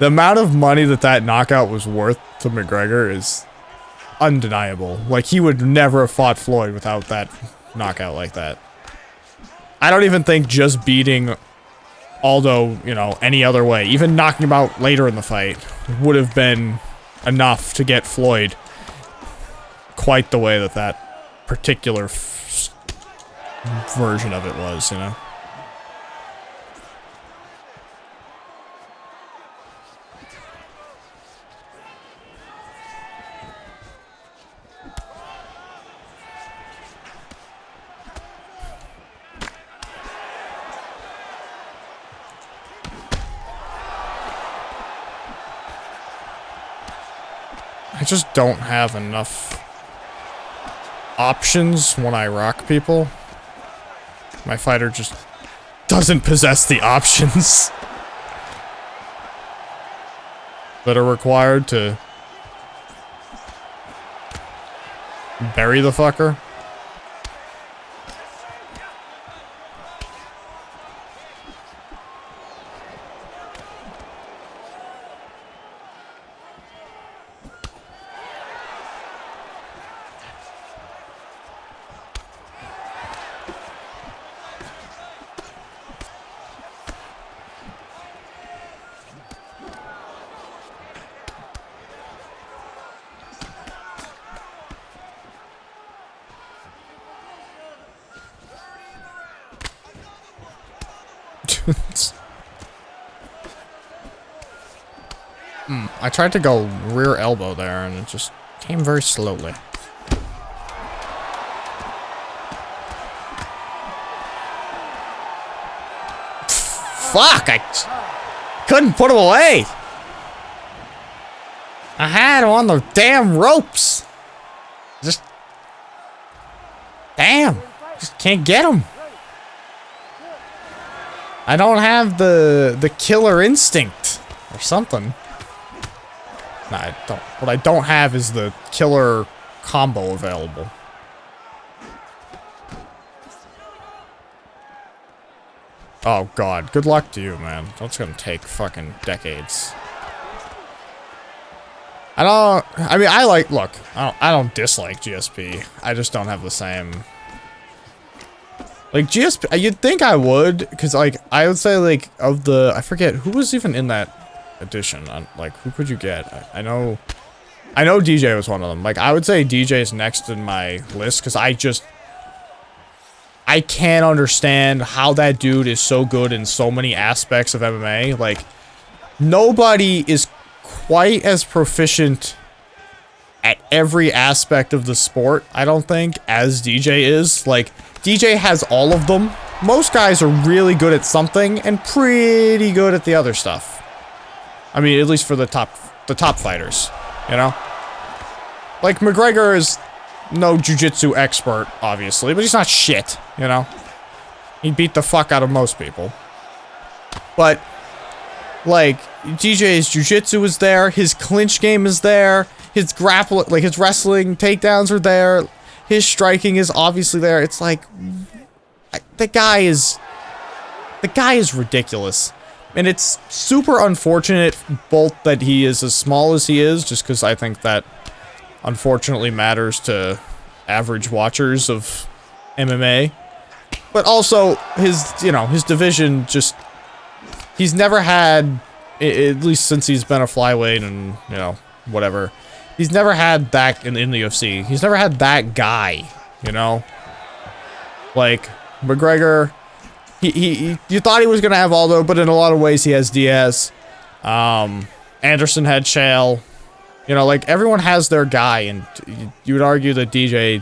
the amount of money that knockout was worth to McGregor is undeniable. Like, he would never have fought Floyd without that knockout like that. I don't even think just beating Aldo, you know, any other way, even knocking him out later in the fight, would have been enough to get Floyd quite the way that particular version of it was, you know? I just don't have enough options when I rock people. My fighter just doesn't possess the options that are required to bury the fucker. I tried to go rear elbow there and it just came very slowly. Fuck! I couldn't put him away! I had him on the damn ropes! Just... Damn! Just can't get him! I don't have the killer instinct or something. Nah, I don't. What I don't have is the killer combo available. Oh god, good luck to you, man. That's gonna take fucking decades. I mean, I like, look, I don't dislike GSP. I just don't have the same. Like, GSP, you'd think I would, because, like, I would say, like, of the, I forget, who was even in that edition? Like, who could you get? I know DJ was one of them. Like, I would say DJ is next in my list, because I can't understand how that dude is so good in so many aspects of MMA. Like, nobody is quite as proficient at every aspect of the sport, I don't think, as DJ is. Like, DJ has all of them. Most guys are really good at something and pretty good at the other stuff. I mean, at least for the top fighters, you know? Like, McGregor is no jiu-jitsu expert, obviously, but he's not shit, you know? He beat the fuck out of most people. But, like, DJ's jiu-jitsu is there, his clinch game is there, his his wrestling takedowns are there, his striking is obviously there. It's like, the guy is ridiculous. And it's super unfortunate, both that he is as small as he is, just because I think that unfortunately matters to average watchers of MMA. But also, his division just, he's never had, at least since he's been a flyweight and, you know, whatever, he's never had that in the UFC. He's never had that guy, you know? Like, McGregor, you thought he was gonna have Aldo, but in a lot of ways he has Diaz. Anderson had Chael. You know, like, everyone has their guy, and you would argue that DJ,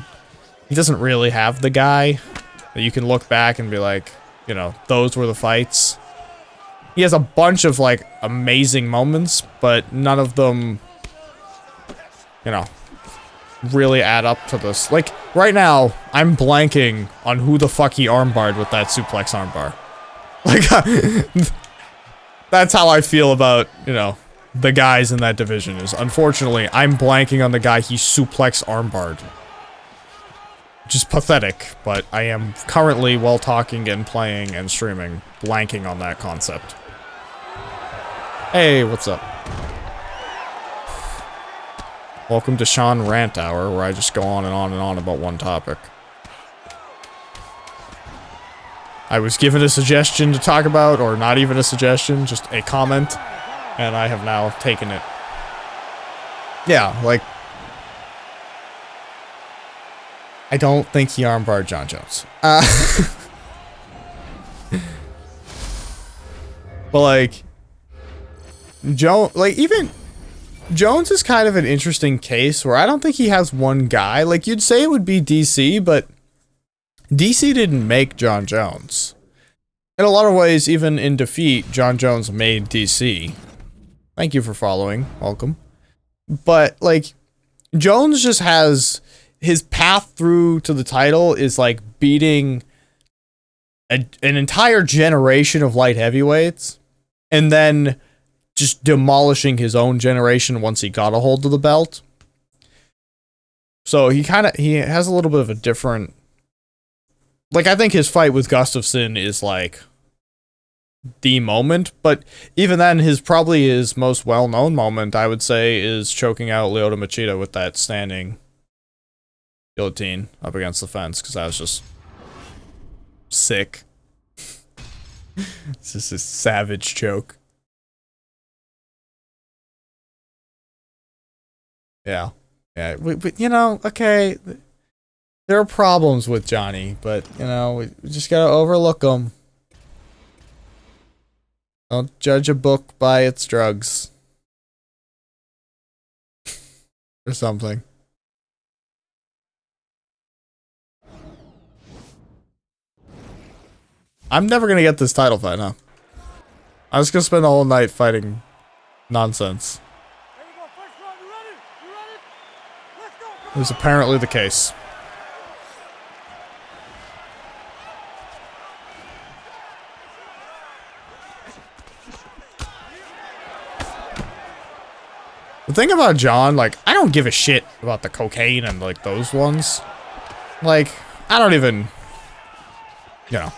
he doesn't really have the guy that you can look back and be like, you know, those were the fights. He has a bunch of, like, amazing moments, but none of them, you know, really add up to this. Like, right now, I'm blanking on who the fuck he armbarred with that suplex armbar. Like, that's how I feel about, you know, the guys in that division is, unfortunately, I'm blanking on the guy he suplex armbarred. Which is pathetic, but I am currently, while talking and playing and streaming, blanking on that concept. Hey, what's up? Welcome to Sean Rant Hour, where I just go on and on and on about one topic. I was given a suggestion to talk about, or not even a suggestion, just a comment, and I have now taken it. Yeah, like, I don't think he armbarred John Jones. But, like, even Jones is kind of an interesting case where I don't think he has one guy. Like, you'd say it would be DC, but DC didn't make John Jones. In a lot of ways, even in defeat, John Jones made DC. Thank you for following. Welcome. But, like, Jones just has, his path through to the title is, like, beating an entire generation of light heavyweights, and then just demolishing his own generation once he got a hold of the belt. So he has a little bit of a different, like, I think his fight with Gustafsson is like the moment, but even then, probably his most well-known moment, I would say, is choking out Lyoto Machida with that standing guillotine up against the fence, because that was just sick. It's just a savage choke. Yeah. Yeah, you know, okay, there are problems with Johnny, but, you know, we just gotta overlook them. Don't judge a book by its drugs. Or something. I'm never gonna get this title fight, huh? I'm just gonna spend the whole night fighting nonsense. It was apparently the case. The thing about John, like, I don't give a shit about the cocaine and, like, those ones. Like, I don't even, you know,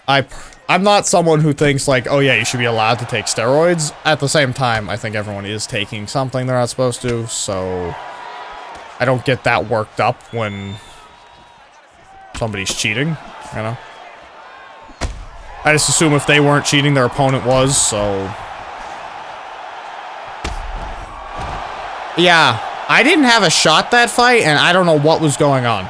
I'm not someone who thinks, like, oh yeah, you should be allowed to take steroids. At the same time, I think everyone is taking something they're not supposed to, so I don't get that worked up when somebody's cheating, you know? I just assume if they weren't cheating, their opponent was, so... Yeah, I didn't have a shot that fight, and I don't know what was going on.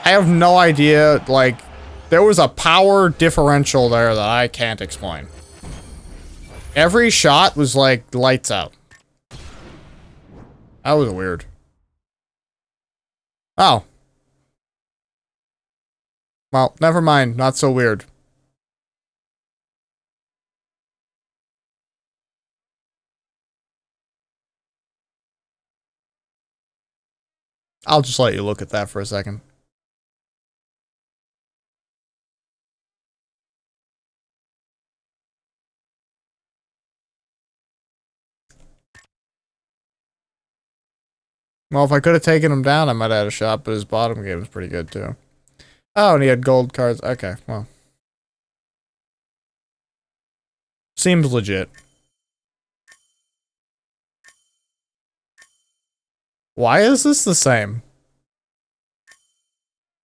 I have no idea, like, there was a power differential there that I can't explain. Every shot was like lights out. That was weird. Oh. Well, never mind. Not so weird. I'll just let you look at that for a second. Well, if I could have taken him down, I might have had a shot, but his bottom game was pretty good, too. Oh, and he had gold cards. Okay, well. Seems legit. Why is this the same?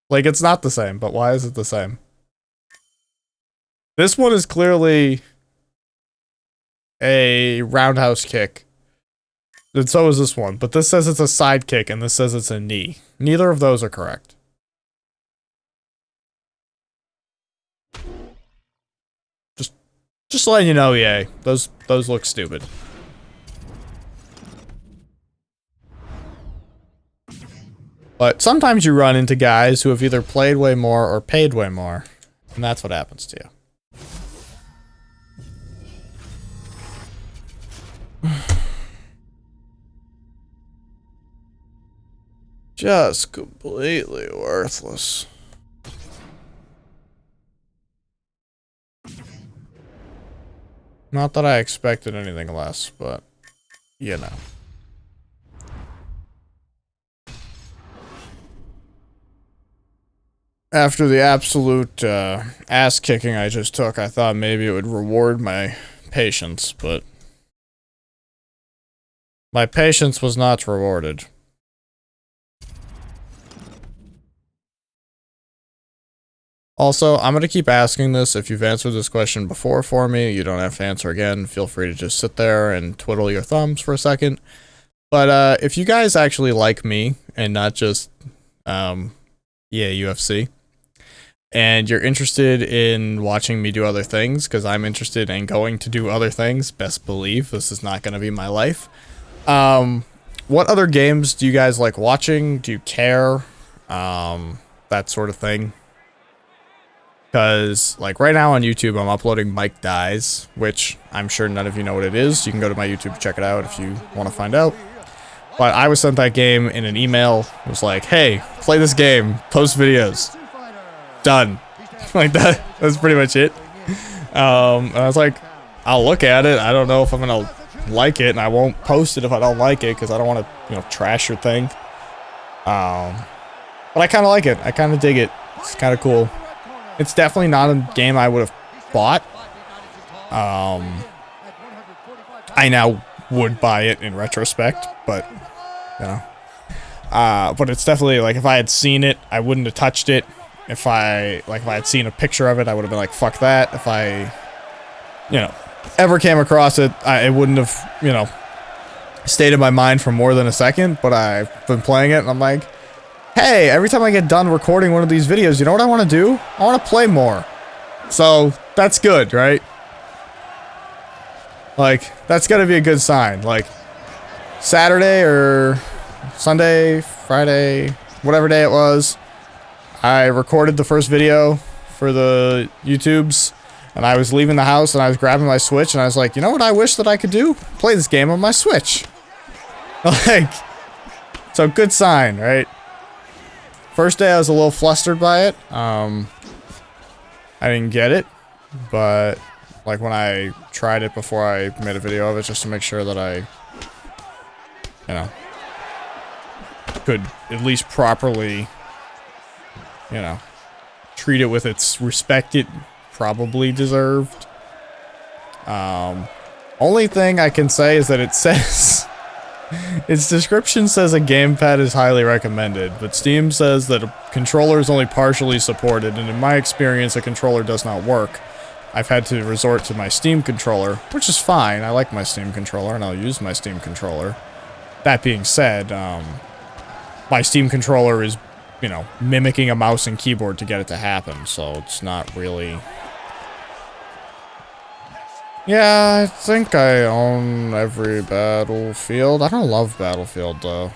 Like, it's not the same, but why is it the same? This one is clearly a roundhouse kick. And so is this one, but this says it's a side kick, and this says it's a knee. Neither of those are correct. Just letting you know, EA. Those look stupid. But sometimes you run into guys who have either played way more or paid way more, and that's what happens to you. Just completely worthless. Not that I expected anything less, but, you know. After the absolute ass kicking I just took, I thought maybe it would reward my patience, but my patience was not rewarded. Also, I'm going to keep asking this. If you've answered this question before for me, you don't have to answer again. Feel free to just sit there and twiddle your thumbs for a second. But if you guys actually like me and not just, UFC, and you're interested in watching me do other things, because I'm interested in going to do other things, best believe this is not going to be my life. What other games do you guys like watching? Do you care? That sort of thing. Because, like, right now on YouTube, I'm uploading Mike Dies, which I'm sure none of you know what it is. You can go to my YouTube, check it out if you want to find out. But I was sent that game in an email. It was like, hey, play this game, post videos. Done. Like that. That's pretty much it. And I was like, I'll look at it. I don't know if I'm gonna like it, and I won't post it if I don't like it, because I don't want to, trash your thing. But I kind of like it. I kind of dig it. It's kind of cool. It's definitely not a game I would have bought. I now would buy it in retrospect, but but it's definitely like, if I had seen it, I wouldn't have touched it. If I had seen a picture of it, I would have been like, fuck that. If I, ever came across it, it wouldn't have, stayed in my mind for more than a second. But I've been playing it, and I'm like, hey, every time I get done recording one of these videos, you know what I want to do? I want to play more. So that's good, right? Like, that's gotta be a good sign. Like, Saturday or Sunday, Friday, whatever day it was, I recorded the first video for the YouTubes, and I was leaving the house, and I was grabbing my Switch, and I was like, you know what I wish that I could do? Play this game on my Switch. Like, so good sign, right? First day I was a little flustered by it. I didn't get it, but like when I tried it before I made a video of it, just to make sure that I, could at least properly, treat it with its respect it probably deserved. Only thing I can say is that it says, its description says a gamepad is highly recommended, but Steam says that a controller is only partially supported, and in my experience, a controller does not work. I've had to resort to my Steam controller, which is fine. I like my Steam controller, and I'll use my Steam controller. That being said, my Steam controller is, mimicking a mouse and keyboard to get it to happen, so it's not really... Yeah, I think I own every Battlefield. I don't love Battlefield, though.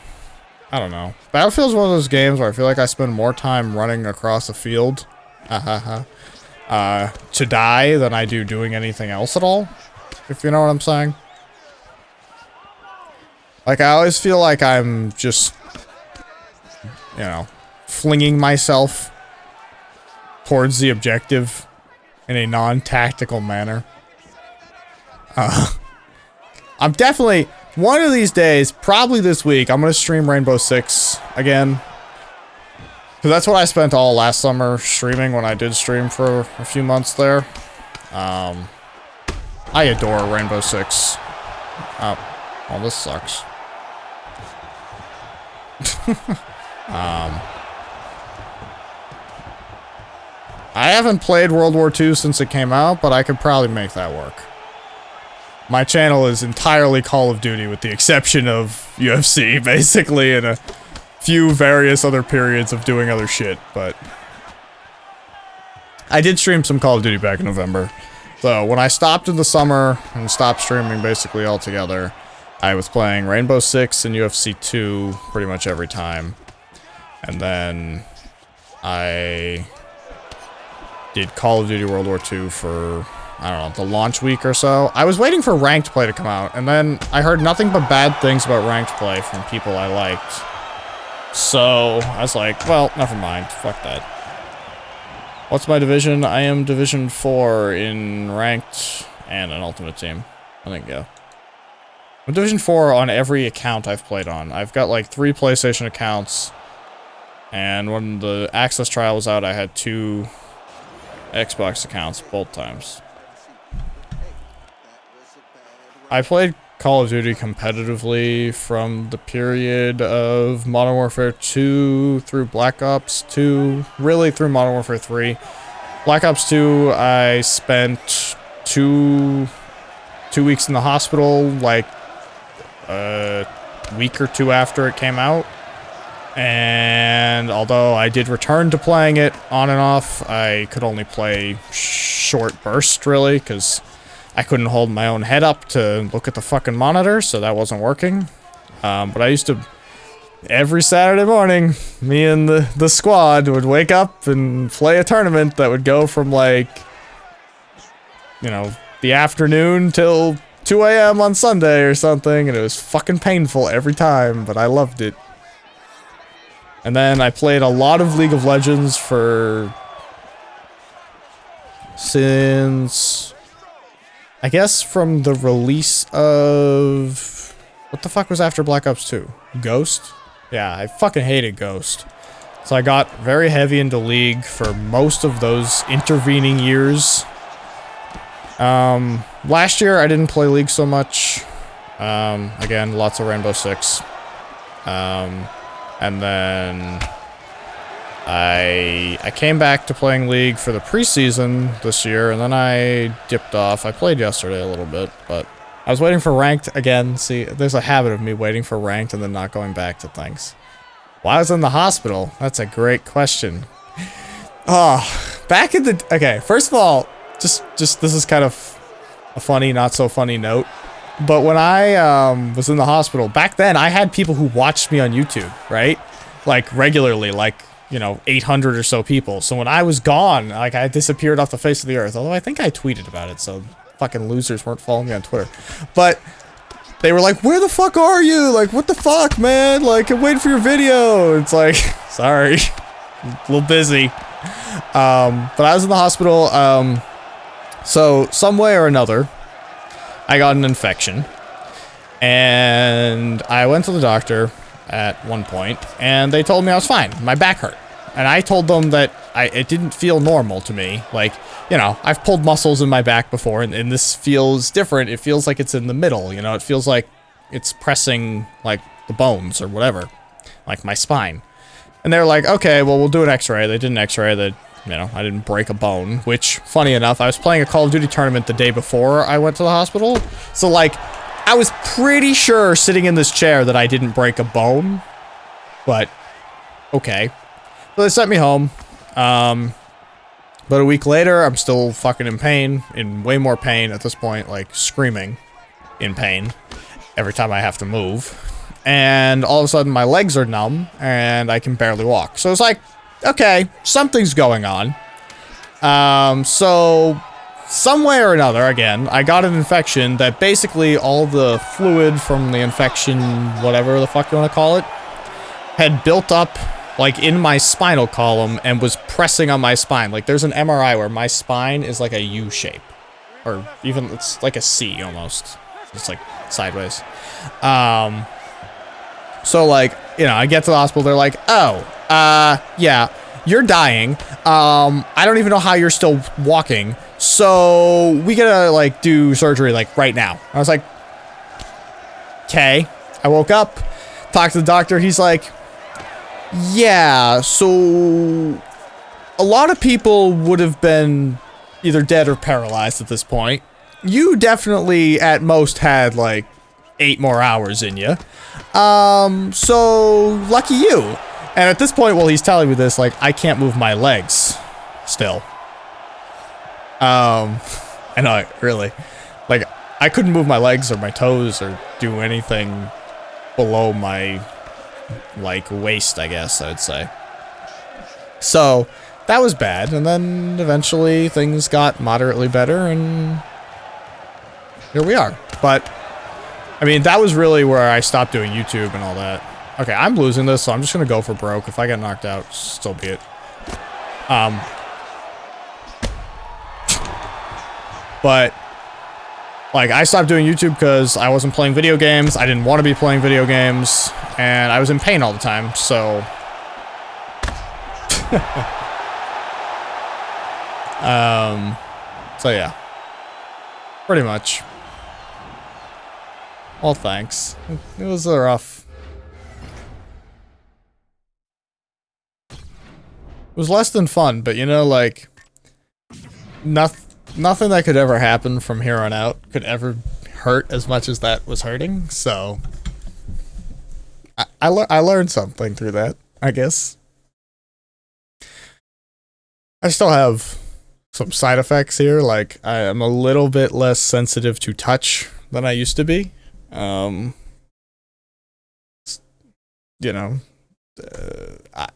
I don't know. Battlefield's one of those games where I feel like I spend more time running across a field to die than I do doing anything else at all, if you know what I'm saying. Like, I always feel like I'm just, flinging myself towards the objective in a non-tactical manner. I'm definitely, one of these days, probably this week, I'm gonna stream Rainbow Six again. Because that's what I spent all last summer streaming when I did stream for a few months there. I adore Rainbow Six. Oh, this sucks. I haven't played World War II since it came out, but I could probably make that work. My channel is entirely Call of Duty, with the exception of UFC, basically, and a few various other periods of doing other shit, but... I did stream some Call of Duty back in November. So, when I stopped in the summer, and stopped streaming basically altogether, I was playing Rainbow Six and UFC 2 pretty much every time. And then... I... did Call of Duty World War II for... I don't know, the launch week or so. I was waiting for ranked play to come out, and then I heard nothing but bad things about ranked play from people I liked. So, I was like, well, never mind. Fuck that. What's my division? I am Division 4 in ranked and an Ultimate Team. I think, yeah. I'm Division 4 on every account I've played on. I've got like 3 PlayStation accounts, and when the Access trial was out, I had 2 Xbox accounts both times. I played Call of Duty competitively from the period of Modern Warfare 2 through Black Ops 2, really through Modern Warfare 3. Black Ops 2, I spent two weeks in the hospital, like a week or 2 after it came out. And although I did return to playing it on and off, I could only play short bursts, really, because I couldn't hold my own head up to look at the fucking monitor, so that wasn't working. But I used to, every Saturday morning, me and the squad would wake up and play a tournament that would go from, like, the afternoon till 2 a.m. on Sunday or something, and it was fucking painful every time, but I loved it. And then I played a lot of League of Legends since, I guess, from the release of, what the fuck was after Black Ops 2? Ghost? Yeah, I fucking hated Ghost. So I got very heavy into League for most of those intervening years. Last year I didn't play League so much. Again, lots of Rainbow Six. And then I came back to playing League for the preseason this year, and then I dipped off. I played yesterday a little bit, but I was waiting for ranked again. See, there's a habit of me waiting for ranked and then not going back to things. Why I was in the hospital? That's a great question. Oh, back in the... Okay, first of all, just this is kind of a funny, not so funny note. But when I was in the hospital, back then, I had people who watched me on YouTube, right? Like, regularly, like, you know, 800 or so people. So when I was gone, like, I disappeared off the face of the earth. Although I think I tweeted about it, so fucking losers weren't following me on Twitter. But they were like, where the fuck are you? Like, what the fuck, man? Like, I'm waiting for your video. It's like, sorry. A little busy. But I was in the hospital, so some way or another, I got an infection, and I went to the doctor at one point, and they told me I was fine. My back hurt, and I told them that it didn't feel normal to me. Like, you know, I've pulled muscles in my back before, and this feels different. It feels like it's in the middle, you know? It feels like it's pressing, like, the bones or whatever, like my spine. And they were like, okay, well, we'll do an x-ray. They did an x-ray that... You know, I didn't break a bone, which, funny enough, I was playing a Call of Duty tournament the day before I went to the hospital. So, like, I was pretty sure sitting in this chair that I didn't break a bone. But, okay. So they sent me home. But a week later, I'm still fucking in pain, in way more pain at this point, like, screaming in pain every time I have to move. And all of a sudden, my legs are numb, and I can barely walk. So it's like, okay, something's going on. So, some way or another, again, I got an infection that basically all the fluid from the infection, whatever the fuck you want to call it, had built up, like, in my spinal column and was pressing on my spine. Like, there's an MRI where my spine is like a U shape. Or even, it's like a C, almost. It's like, sideways. So, like, you know, I get to the hospital, they're like, oh, yeah, you're dying. I don't even know how you're still walking. So we gotta, like, do surgery, like, right now. I was like, okay. I woke up, talked to the doctor. He's like, yeah, so a lot of people would have been either dead or paralyzed at this point. You definitely, at most, had, like, 8 more hours in you. So lucky you. And at this point, while he's telling me this, like, I can't move my legs still. I know, really. Like, I couldn't move my legs or my toes or do anything below my, like, waist, I guess I'd say. So, that was bad. And then eventually things got moderately better, and here we are. But, I mean, that was really where I stopped doing YouTube and all that. Okay, I'm losing this, so I'm just gonna go for broke. If I get knocked out, so be it. But, like, I stopped doing YouTube because I wasn't playing video games. I didn't want to be playing video games, and I was in pain all the time, so... So yeah. Pretty much. Well, thanks. It was a rough... It was less than fun, but you know, like, nothing that could ever happen from here on out could ever hurt as much as that was hurting, so I learned something through that, I guess. I still have some side effects here, like, I am a little bit less sensitive to touch than I used to be. You know,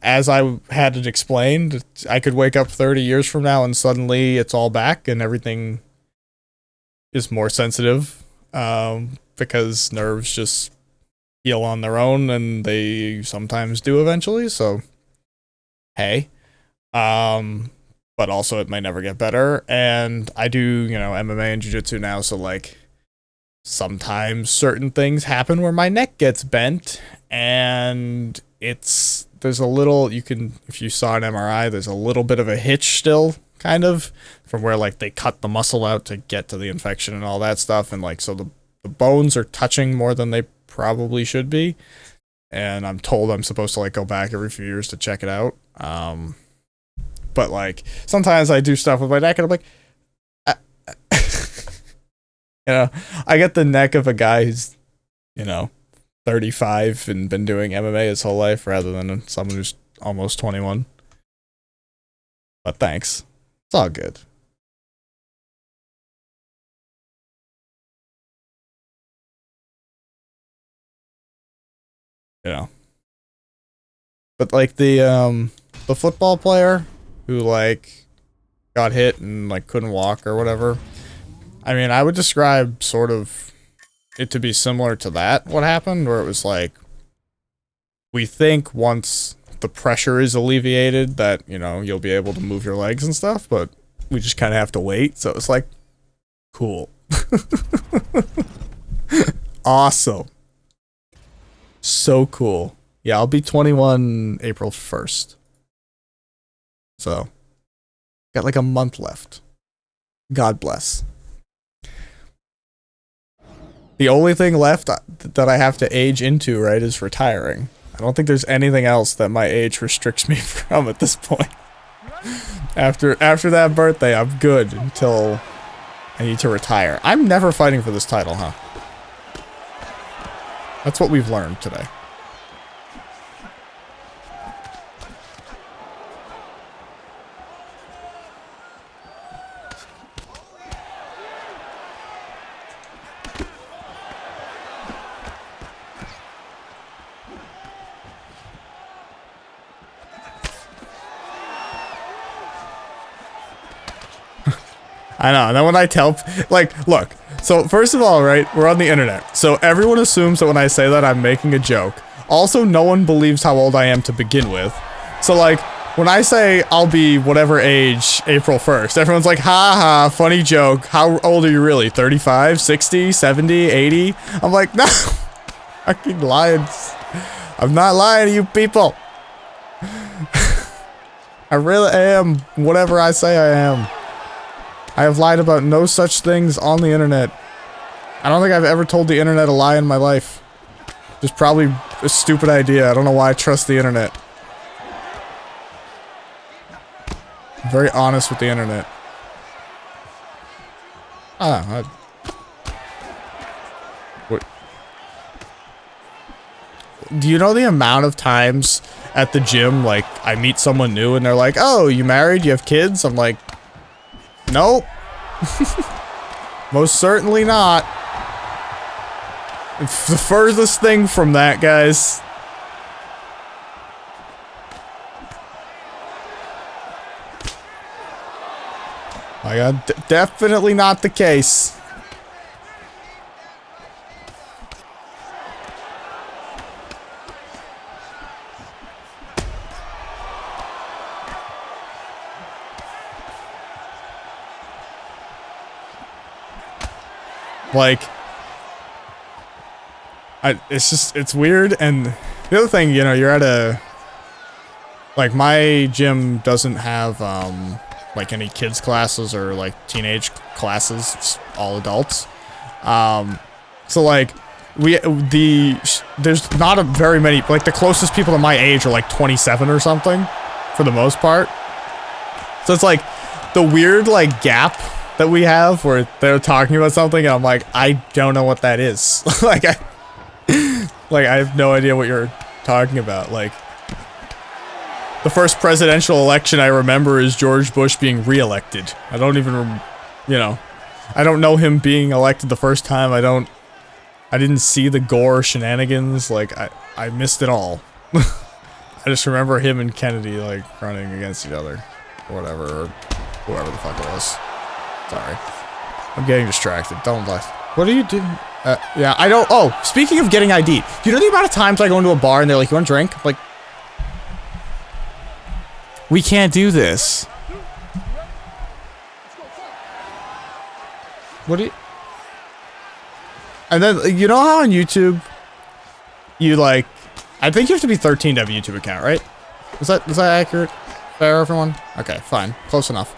as I had it explained, I could wake up 30 years from now and suddenly it's all back and everything is more sensitive because nerves just heal on their own, and they sometimes do eventually, so hey. But also it might never get better, and I do, you know, MMA and jiu-jitsu now, so like sometimes certain things happen where my neck gets bent, and there's a little, you can, if you saw an MRI, there's a little bit of a hitch still, kind of, from where like they cut the muscle out to get to the infection and all that stuff, and like so the bones are touching more than they probably should be, and I'm told I'm supposed to like go back every few years to check it out. But like sometimes I do stuff with my neck and I'm like, you know, I get the neck of a guy who's, you know, 35 and been doing MMA his whole life rather than someone who's almost 21. But thanks. It's all good. You know. But like the football player who like got hit and like couldn't walk or whatever. I mean, I would describe sort of it to be similar to that, what happened, where it was like, we think once the pressure is alleviated that, you know, you'll be able to move your legs and stuff, but we just kind of have to wait. So it's like, cool. Awesome. So cool. Yeah, I'll be 21 April 1st. So, got like a month left. God bless. The only thing left that I have to age into, right, is retiring. I don't think there's anything else that my age restricts me from at this point. After that birthday, I'm good until I need to retire. I'm never fighting for this title, huh? That's what we've learned today. I know, and then when I tell, like, look, so first of all, right, we're on the internet, so everyone assumes that when I say that I'm making a joke. Also, no one believes how old I am to begin with. So, like, when I say I'll be whatever age April 1st, everyone's like, ha ha, funny joke. How old are you really? 35, 60, 70, 80? I'm like, no, fucking lying. I'm not lying to you people. I really am whatever I say I am. I have lied about no such things on the internet. I don't think I've ever told the internet a lie in my life. It's probably a stupid idea. I don't know why I trust the internet. I'm very honest with the internet. What? Do you know the amount of times at the gym, like, I meet someone new and they're like, oh, you married? You have kids? I'm like, nope. Most certainly not. It's the furthest thing from that, guys. Like, definitely not the case. Like, it's weird, and the other thing, you know, you're at a, like, my gym doesn't have, like, any kids classes or, like, teenage classes, it's all adults, so, like, there's not a very many, like, the closest people to my age are, like, 27 or something, for the most part, so it's, like, the weird, like, gap that we have where they're talking about something and I'm like, I don't know what that is. like I have no idea what you're talking about. Like, the first presidential election I remember is George Bush being re-elected. I don't even, you know, I don't know him being elected the first time. I didn't see the Gore shenanigans. Like, I missed it all. I just remember him and Kennedy, like, running against each other or whatever, or whoever the fuck it was. Sorry. I'm getting distracted. Don't laugh. What do you do? Yeah, I don't. Oh, speaking of getting ID, do you know the amount of times I go into a bar and they're like, "You want a drink?" I'm like, we can't do this. What do you? And then you know how on YouTube, you like, I think you have to be 13 to have a YouTube account, right? Is that accurate? Fair, everyone? Okay, fine, close enough.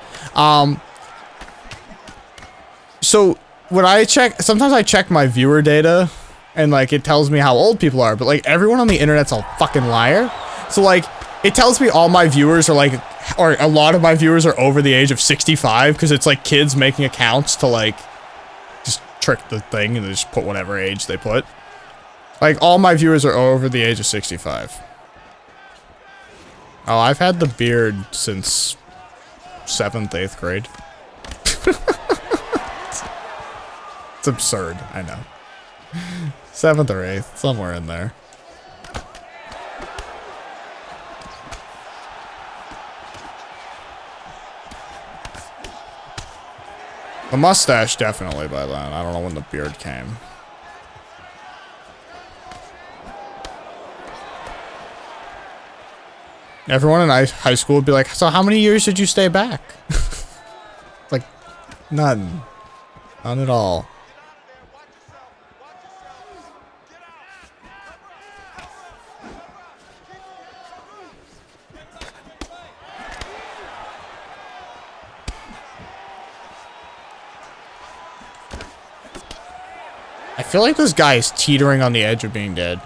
So when I check, sometimes I check my viewer data, and like it tells me how old people are, but like everyone on the internet's a fucking liar. So like it tells me all my viewers are like, or a lot of my viewers are over the age of 65 because it's like kids making accounts to like just trick the thing and they just put whatever age they put. Like all my viewers are over the age of 65. Oh, I've had the beard since 7th, 8th grade. It's absurd, I know. 7th or 8th, somewhere in there. The mustache definitely by then. I don't know when the beard came. Everyone in high school would be like, so how many years did you stay back? Like, none. None at all. I feel like this guy is teetering on the edge of being dead.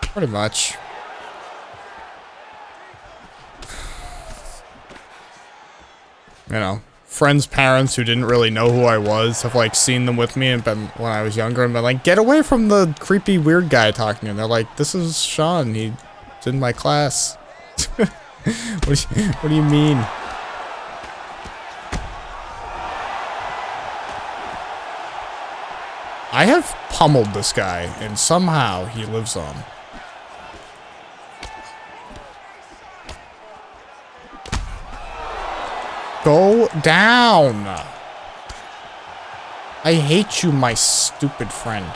Pretty much. You know, friends' parents who didn't really know who I was have like seen them with me and been when I was younger and been like, get away from the creepy weird guy talking, and they're like, this is Sean, he's in my class. What do you mean? I have pummeled this guy, and somehow he lives on. Go down! I hate you, my stupid friend.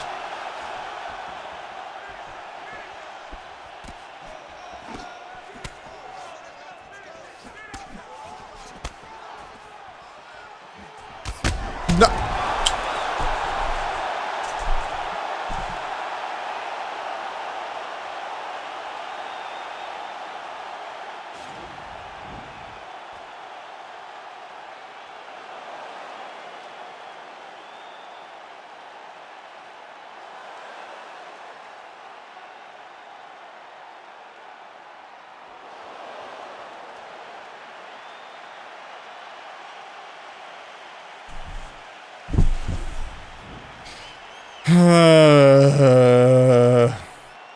No.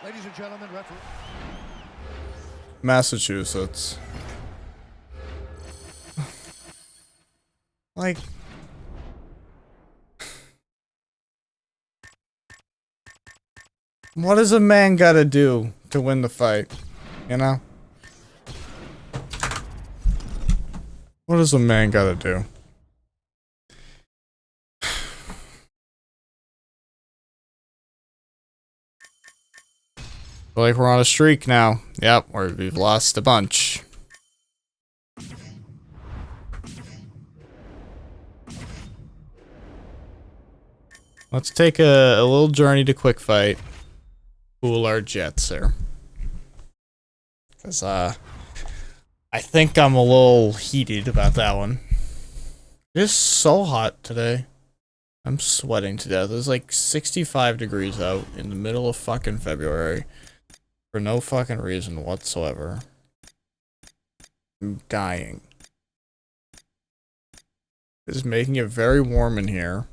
Ladies and gentlemen, referee. Massachusetts. Like, what does a man gotta do to win the fight? You know? What does a man gotta do? Feel like we're on a streak now. Yep, we've lost a bunch. Let's take a little journey to quick fight. Cool our jets there. Cause I think I'm a little heated about that one. It is so hot today. I'm sweating to death. It's like 65 degrees out in the middle of fucking February. For no fucking reason whatsoever. I'm dying. This is making it very warm in here.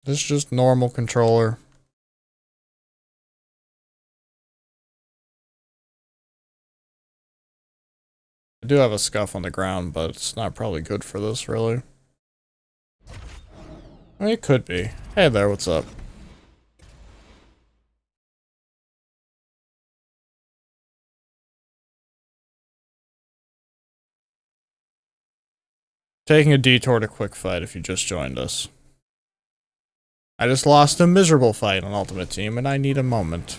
This is just normal controller. I do have a scuff on the ground, but it's not probably good for this, really. I mean, it could be. Hey there, what's up? Taking a detour to quick fight if you just joined us. I just lost a miserable fight on Ultimate Team and I need a moment.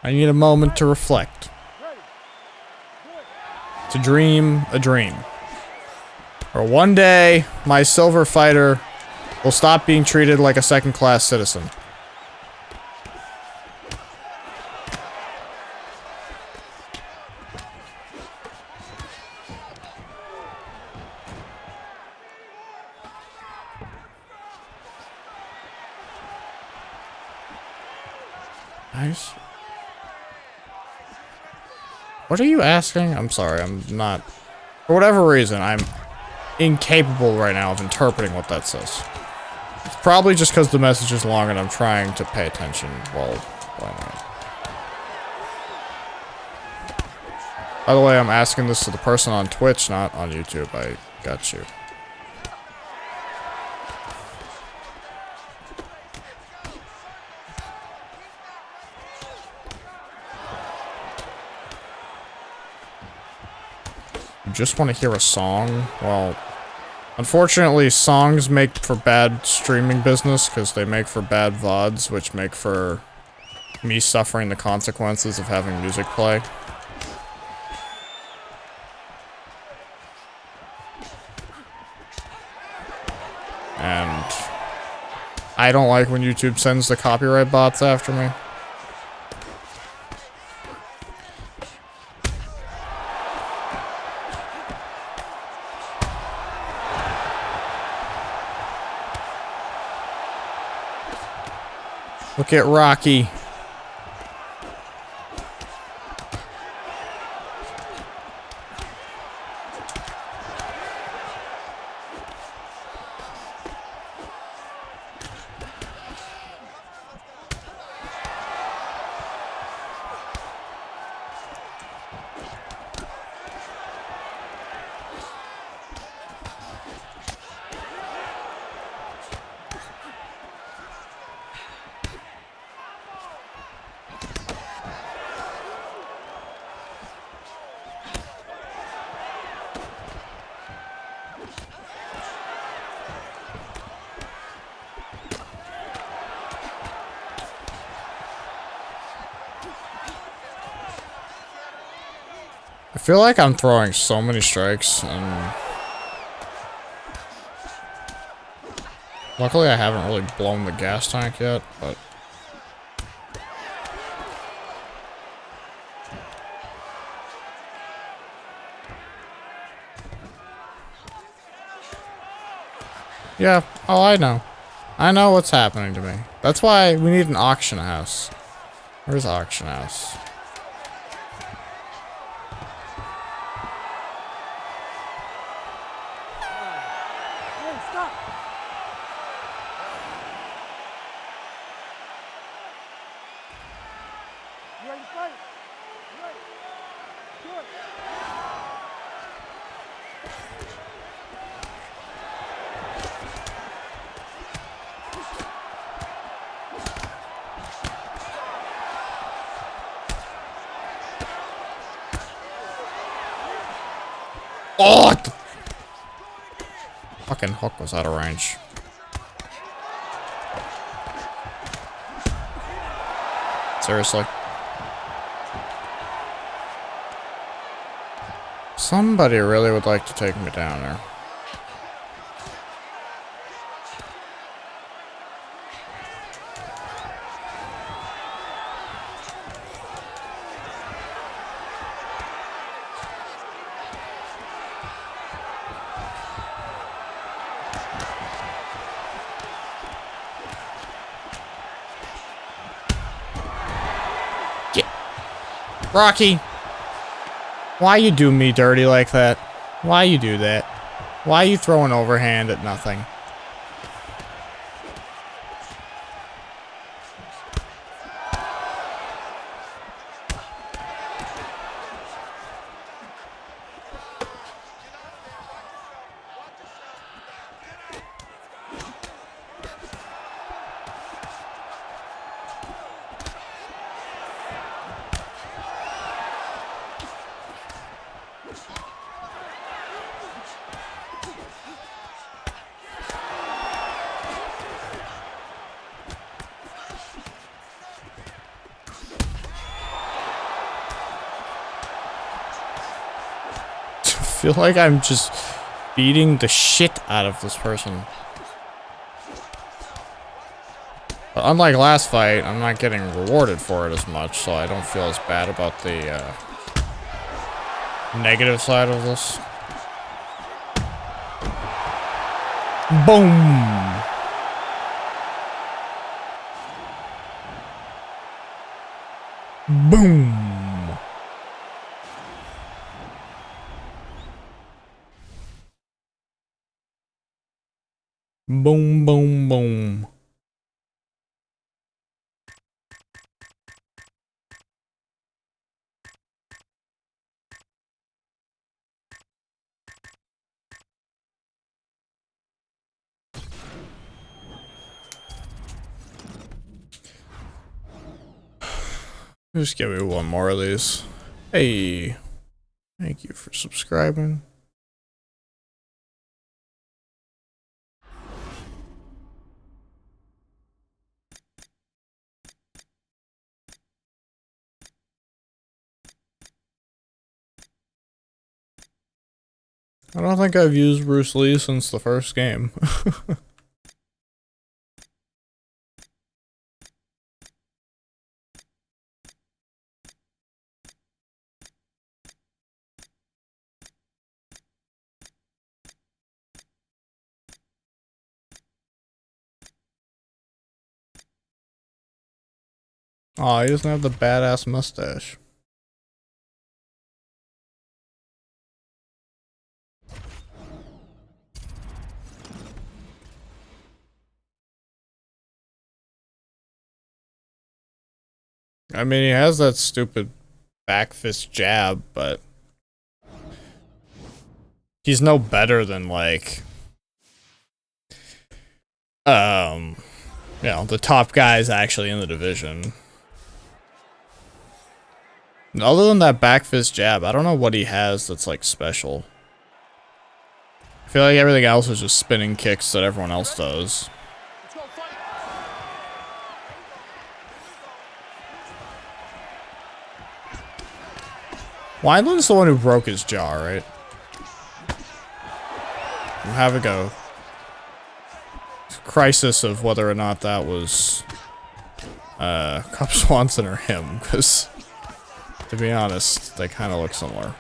I need a moment to reflect. To dream a dream. Or one day, my silver fighter will stop being treated like a second-class citizen. Nice. What are you asking? I'm sorry, I'm not... For whatever reason, I'm incapable right now of interpreting what that says. It's probably just because the message is long and I'm trying to pay attention while playing it. By the way, I'm asking this to the person on Twitch, not on YouTube. I got you. You just want to hear a song? Well, unfortunately, songs make for bad streaming business because they make for bad VODs, which make for me suffering the consequences of having music play. And I don't like when YouTube sends the copyright bots after me. Look at Rocky. I feel like I'm throwing so many strikes, and luckily I haven't really blown the gas tank yet, but yeah, oh, I know. I know what's happening to me. That's why we need an auction house. Where's the auction house? Hey, stop! You ready to fight? You ready? Good. Oh, what the fucking hook was out of range. Seriously. Somebody really would like to take me down there. Rocky, why you do me dirty like that? Why you do that? Why you throw an overhand at nothing? feel like I'm just beating the shit out of this person. But unlike last fight, I'm not getting rewarded for it as much, so I don't feel as bad about the negative side of this. Boom! Boom! Boom, boom, boom. Just give me one more of these. Hey, thank you for subscribing. I don't think I've used Bruce Lee since the first game. Aw, he doesn't have the badass mustache. I mean, he has that stupid back fist jab, but he's no better than, like, you know, the top guys actually in the division. Other than that back fist jab, I don't know what he has that's, like, special. I feel like everything else is just spinning kicks that everyone else does. Wineland's the one who broke his jaw, right? We'll have a go. Crisis of whether or not that was Cub Swanson or him, because to be honest, they kind of look similar.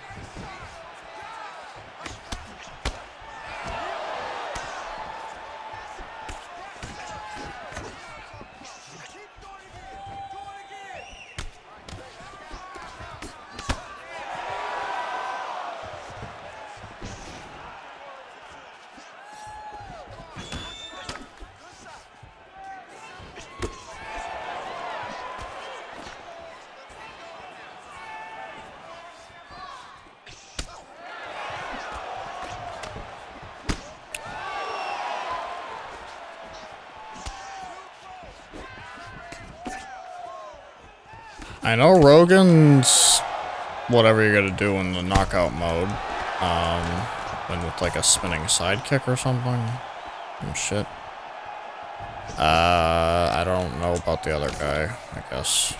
I know Rogan's whatever you're gonna do in the knockout mode, and with like a spinning sidekick or something. Oh, shit. I don't know about the other guy, I guess.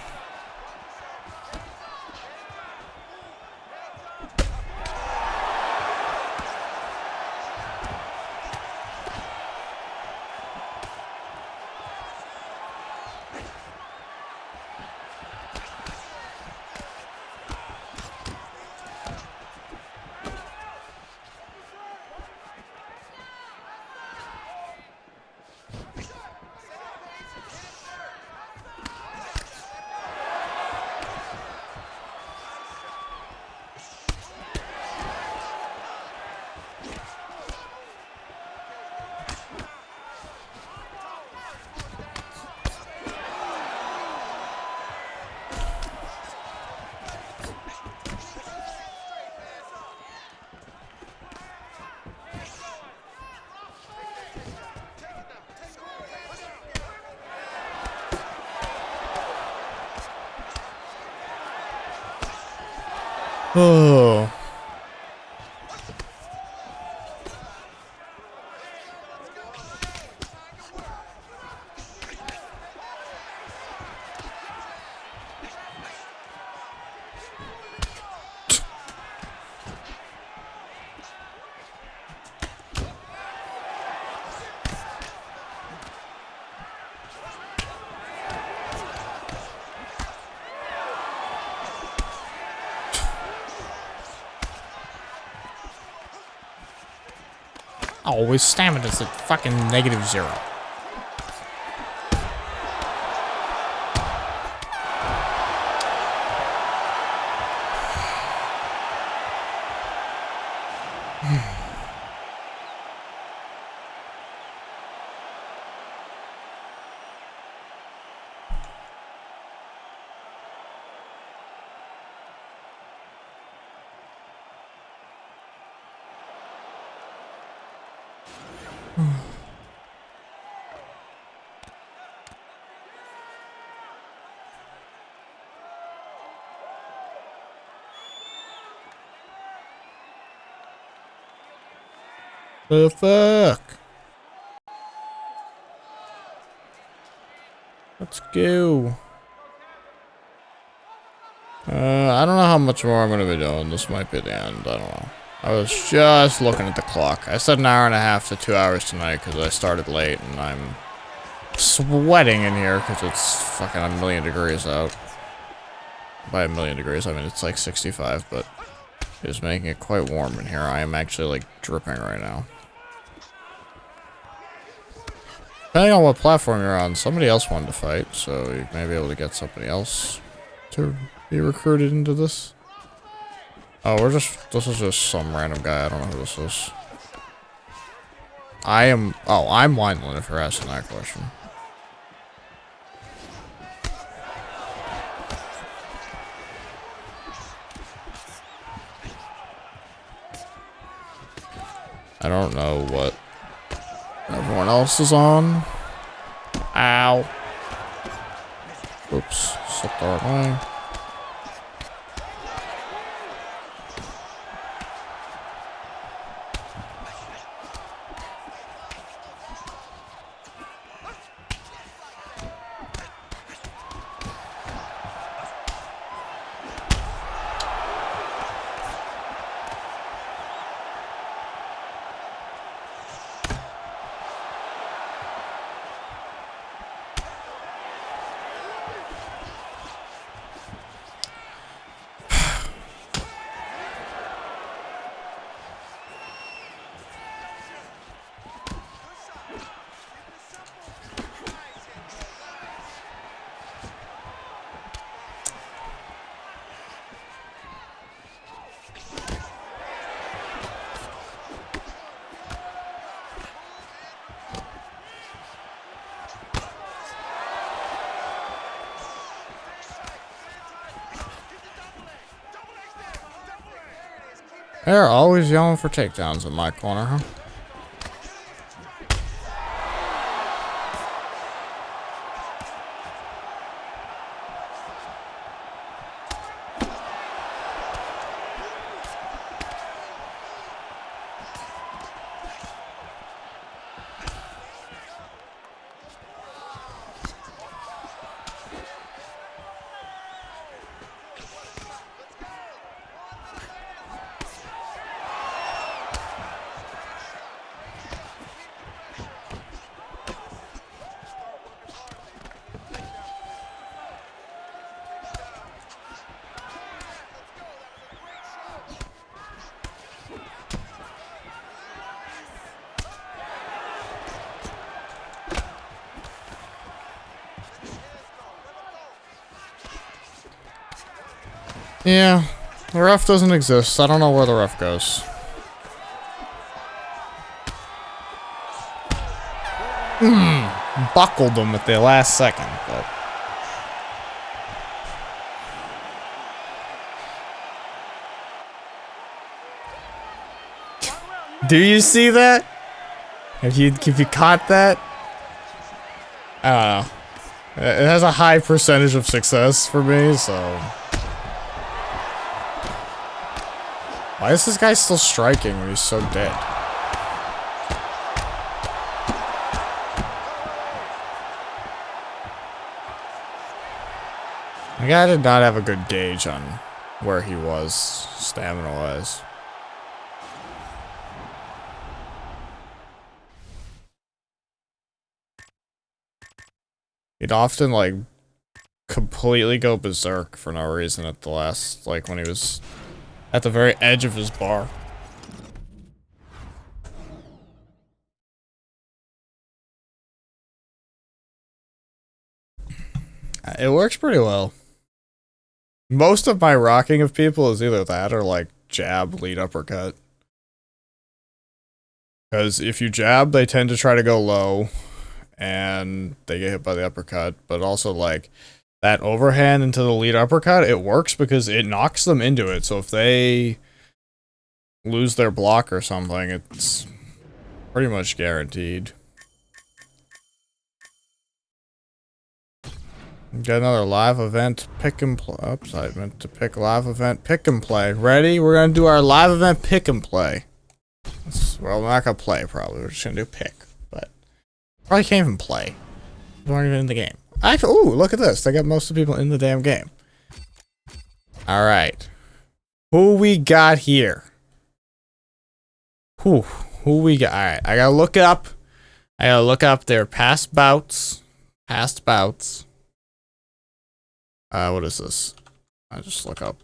Oh. Oh, his stamina's at fucking -0. The fuck? Let's go. I don't know how much more I'm gonna be doing. This might be the end. I don't know. I was just looking at the clock. I said an hour and a half to 2 hours tonight because I started late and I'm sweating in here because it's fucking a million degrees out. By a million degrees, I mean it's like 65, but it's making it quite warm in here. I am actually like dripping right now. Depending on what platform you're on, somebody else wanted to fight, so you may be able to get somebody else to be recruited into this. Oh, this is just some random guy. I don't know who this is. I'm Wineland if you're asking that question. I don't know what everyone else is on. Ow. Oops, slipped the wrong way. They're always yelling for takedowns in my corner, huh? Yeah, the ref doesn't exist. I don't know where the ref goes. Buckled them at the last second, but... Do you see that? Have you caught that? I don't know. It has a high percentage of success for me, so... Why is this guy still striking when he's so dead? The guy did not have a good gauge on where he was, stamina-wise. He'd often, like, completely go berserk for no reason at the last, like, when he was at the very edge of his bar. It works pretty well. Most of my rocking of people is either that or like jab, lead uppercut. Because if you jab, they tend to try to go low and they get hit by the uppercut. But also like that overhand into the lead uppercut, it works because it knocks them into it. So if they lose their block or something, it's pretty much guaranteed. Got another live event pick and play. Oops, I meant to pick live event pick and play. Ready? We're gonna do our live event pick and play. Well, we're not gonna play probably. We're just gonna do pick, but probably can't even play. We weren't even in the game. Actually, ooh, look at this. They got most of the people in the damn game. All right, who we got here? Who we got? All right, I gotta look up. I gotta look up their past bouts. Past bouts. What is this? I just look up.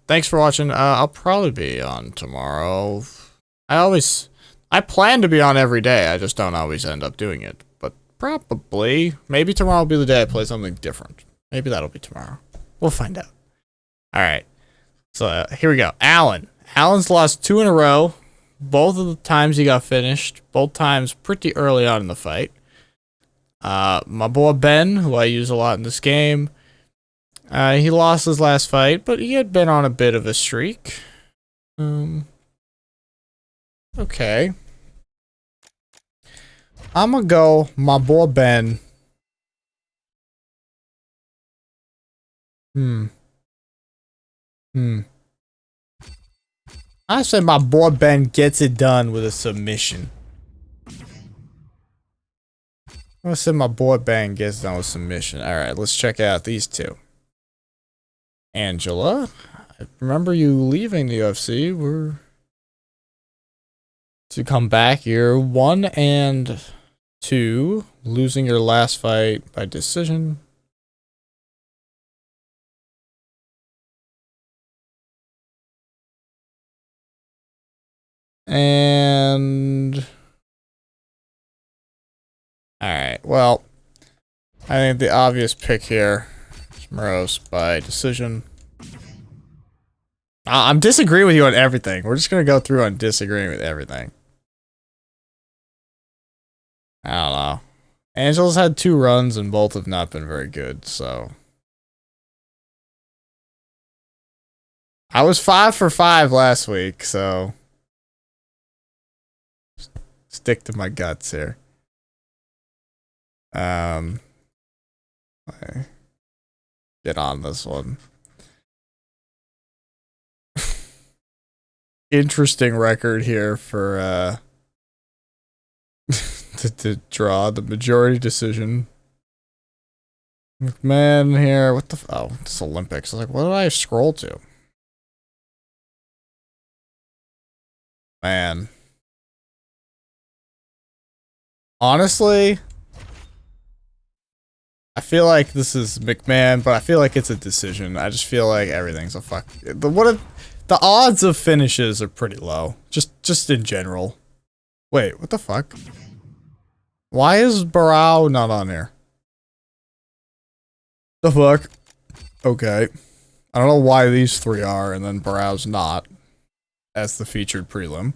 Thanks for watching. I'll probably be on tomorrow. I plan to be on every day. I just don't always end up doing it. But probably, maybe tomorrow will be the day I play something different. Maybe that'll be tomorrow. We'll find out. All right. So here we go. Alan. Alan's lost 2 in a row. Both of the times he got finished, both times pretty early on in the fight. My boy Ben, who I use a lot in this game, he lost his last fight, but he had been on a bit of a streak. Okay. I'm gonna go my boy Ben. I said my boy Ben gets it done with a submission. I said my boy Ben gets it done with submission. Alright, let's check out these two. Angela, I remember you leaving the UFC. To come back, you're 1-2, losing your last fight by decision. And alright, well, I think the obvious pick here is Moros by decision. I'm disagreeing with you on everything. We're just gonna go through on disagreeing with everything. I don't know. Angela's had 2 runs and both have not been very good, so. I was 5 for 5 last week, so. Stick to my guts here. Get on this one. Interesting record here for to draw the majority decision. McMahon here. What the? Oh, it's Olympics. I was like, what did I scroll to? Man. Honestly, I feel like this is McMahon, but I feel like it's a decision. I just feel like everything's a fuck. The odds of finishes are pretty low. Just in general. Wait, what the fuck? Why is Barao not on here? The fuck? Okay. I don't know why these 3 are, and then Barao's not. As the featured prelim.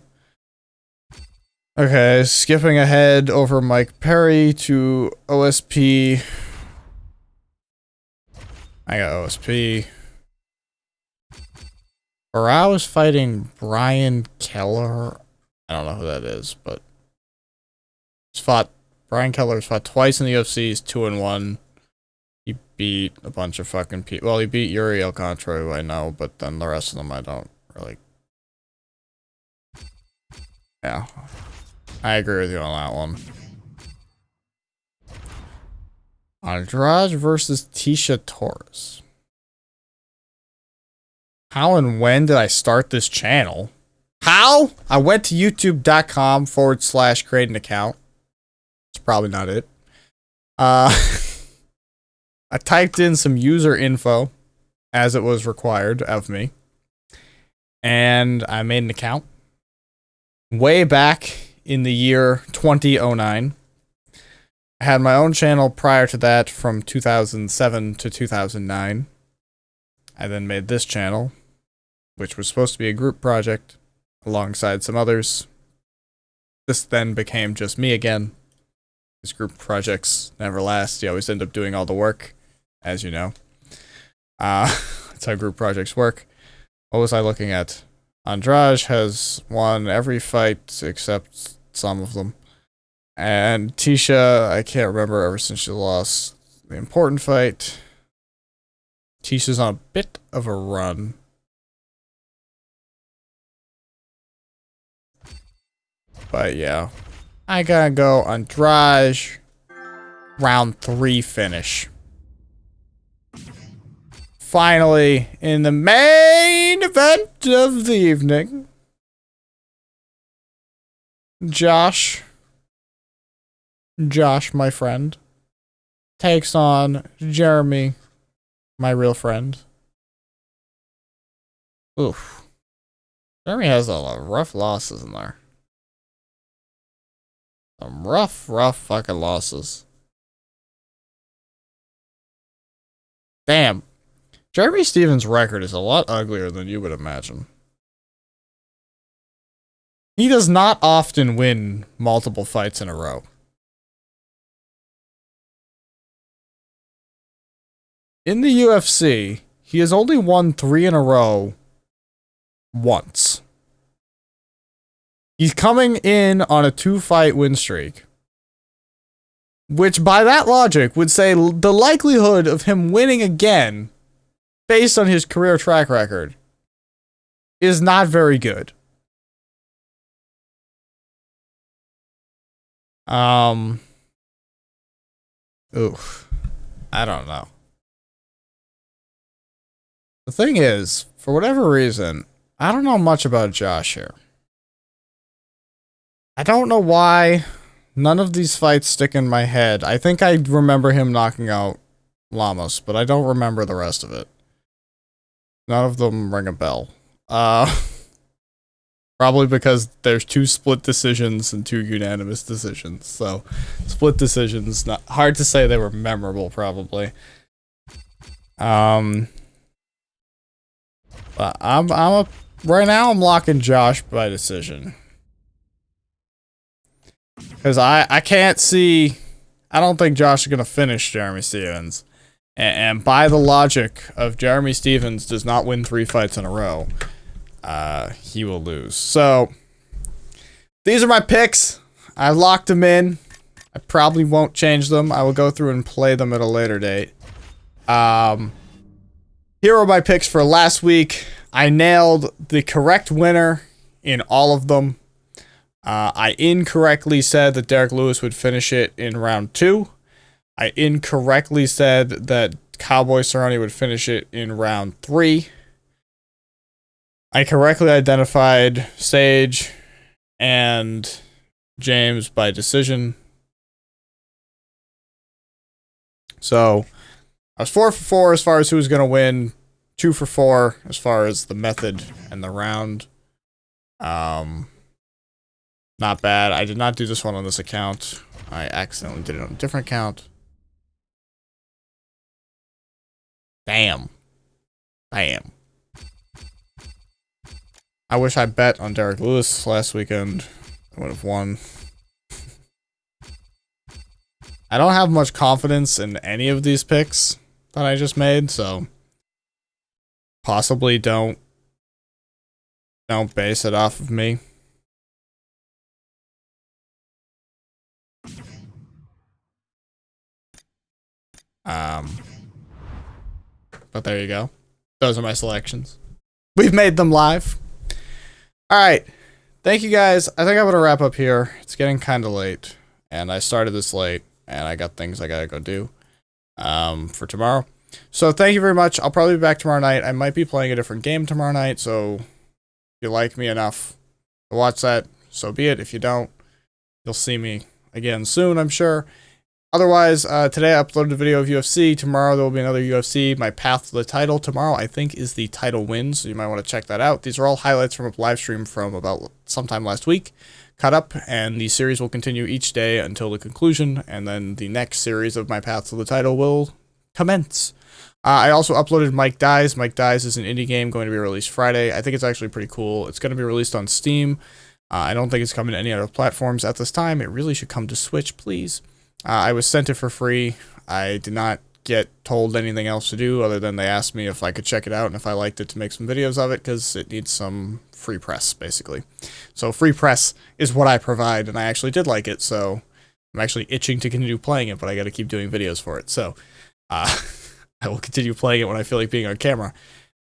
Okay, skipping ahead over Mike Perry to OSP. I got OSP. Barao is fighting Brian Keller. I don't know who that is, but Brian Keller's fought twice in the UFC. He's 2-1. He beat a bunch of fucking people. Well, he beat Yuri Alcantara, who I know, but then the rest of them I don't really. Yeah, I agree with you on that one. Andrade versus Tisha Torres. How and when did I start this channel? How? I went to youtube.com/create an account. It's probably not it. I typed in some user info as it was required of me. And I made an account way back in the year 2009. I had my own channel prior to that from 2007 to 2009. I then made this channel, which was supposed to be a group project alongside some others. This then became just me again. These group projects never last. You always end up doing all the work, as you know. That's how group projects work. What was I looking at? Andrade has won every fight except some of them. And Tisha, I can't remember ever since she lost the important fight. Tisha's on a bit of a run. But yeah, I gotta go Andrade. Round 3 finish. Finally, in the main event of the evening, Josh, my friend, takes on Jeremy, my real friend. Oof. Jeremy has a lot of rough losses in there. Some rough fucking losses. Damn. Jeremy Stevens' record is a lot uglier than you would imagine. He does not often win multiple fights in a row. In the UFC, he has only won 3 in a row once. He's coming in on a 2-fight win streak, which by that logic would say the likelihood of him winning again, based on his career track record, is not very good. Oof. I don't know. The thing is, for whatever reason, I don't know much about Josh here. I don't know why none of these fights stick in my head. I think I remember him knocking out Lamas, but I don't remember the rest of it. None of them ring a bell. Probably because there's 2 split decisions and 2 unanimous decisions. So, split decisions, not hard to say they were memorable, probably. But right now I'm locking Josh by decision. Because I can't see, I don't think Josh is going to finish Jeremy Stevens. And by the logic of Jeremy Stevens does not win 3 fights in a row, he will lose. So, these are my picks. I locked them in. I probably won't change them. I will go through and play them at a later date. Here are my picks for last week. I nailed the correct winner in all of them. I incorrectly said that Derek Lewis would finish it in round 2. I incorrectly said that Cowboy Cerrone would finish it in round 3. I correctly identified Sage and James by decision. So, I was 4 for 4 as far as who was going to win. 2 for 4 as far as the method and the round. Not bad. I did not do this one on this account. I accidentally did it on a different account. Damn. I wish I bet on Derek Lewis last weekend. I would have won. I don't have much confidence in any of these picks that I just made, so possibly don't base it off of me. But there you go. Those are my selections. We've made them live. Alright. Thank you guys. I think I'm going to wrap up here. It's getting kind of late. And I started this late. And I got things I got to go do for tomorrow. So thank you very much. I'll probably be back tomorrow night. I might be playing a different game tomorrow night. So if you like me enough to watch that, so be it. If you don't, you'll see me again soon, I'm sure. Otherwise, today I uploaded a video of UFC. Tomorrow there will be another UFC. My path to the title tomorrow, I think, is the title win, so you might want to check that out. These are all highlights from a live stream from about sometime last week. caught up, and the series will continue each day until the conclusion, and then the next series of my Path to the Title will commence. I also uploaded Mike Dies. Mike Dies is an indie game going to be released Friday. I think it's actually pretty cool. It's going to be released on Steam. I don't think it's coming to any other platforms at this time. It really should come to Switch, please. I was sent it for free. I did not get told anything else to do other than they asked me if I could check it out and if I liked it to make some videos of it, because it needs some free press, basically. So free press is what I provide, and I actually did like it, so I'm actually itching to continue playing it, but I got to keep doing videos for it. So I will continue playing it when I feel like being on camera.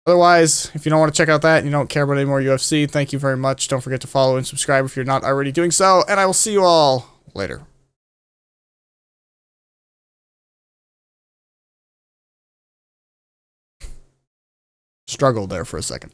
Otherwise, if you don't want to check out that and you don't care about any more UFC, thank you very much. Don't forget to follow and subscribe if you're not already doing so, and I will see you all later. Struggled there for a second.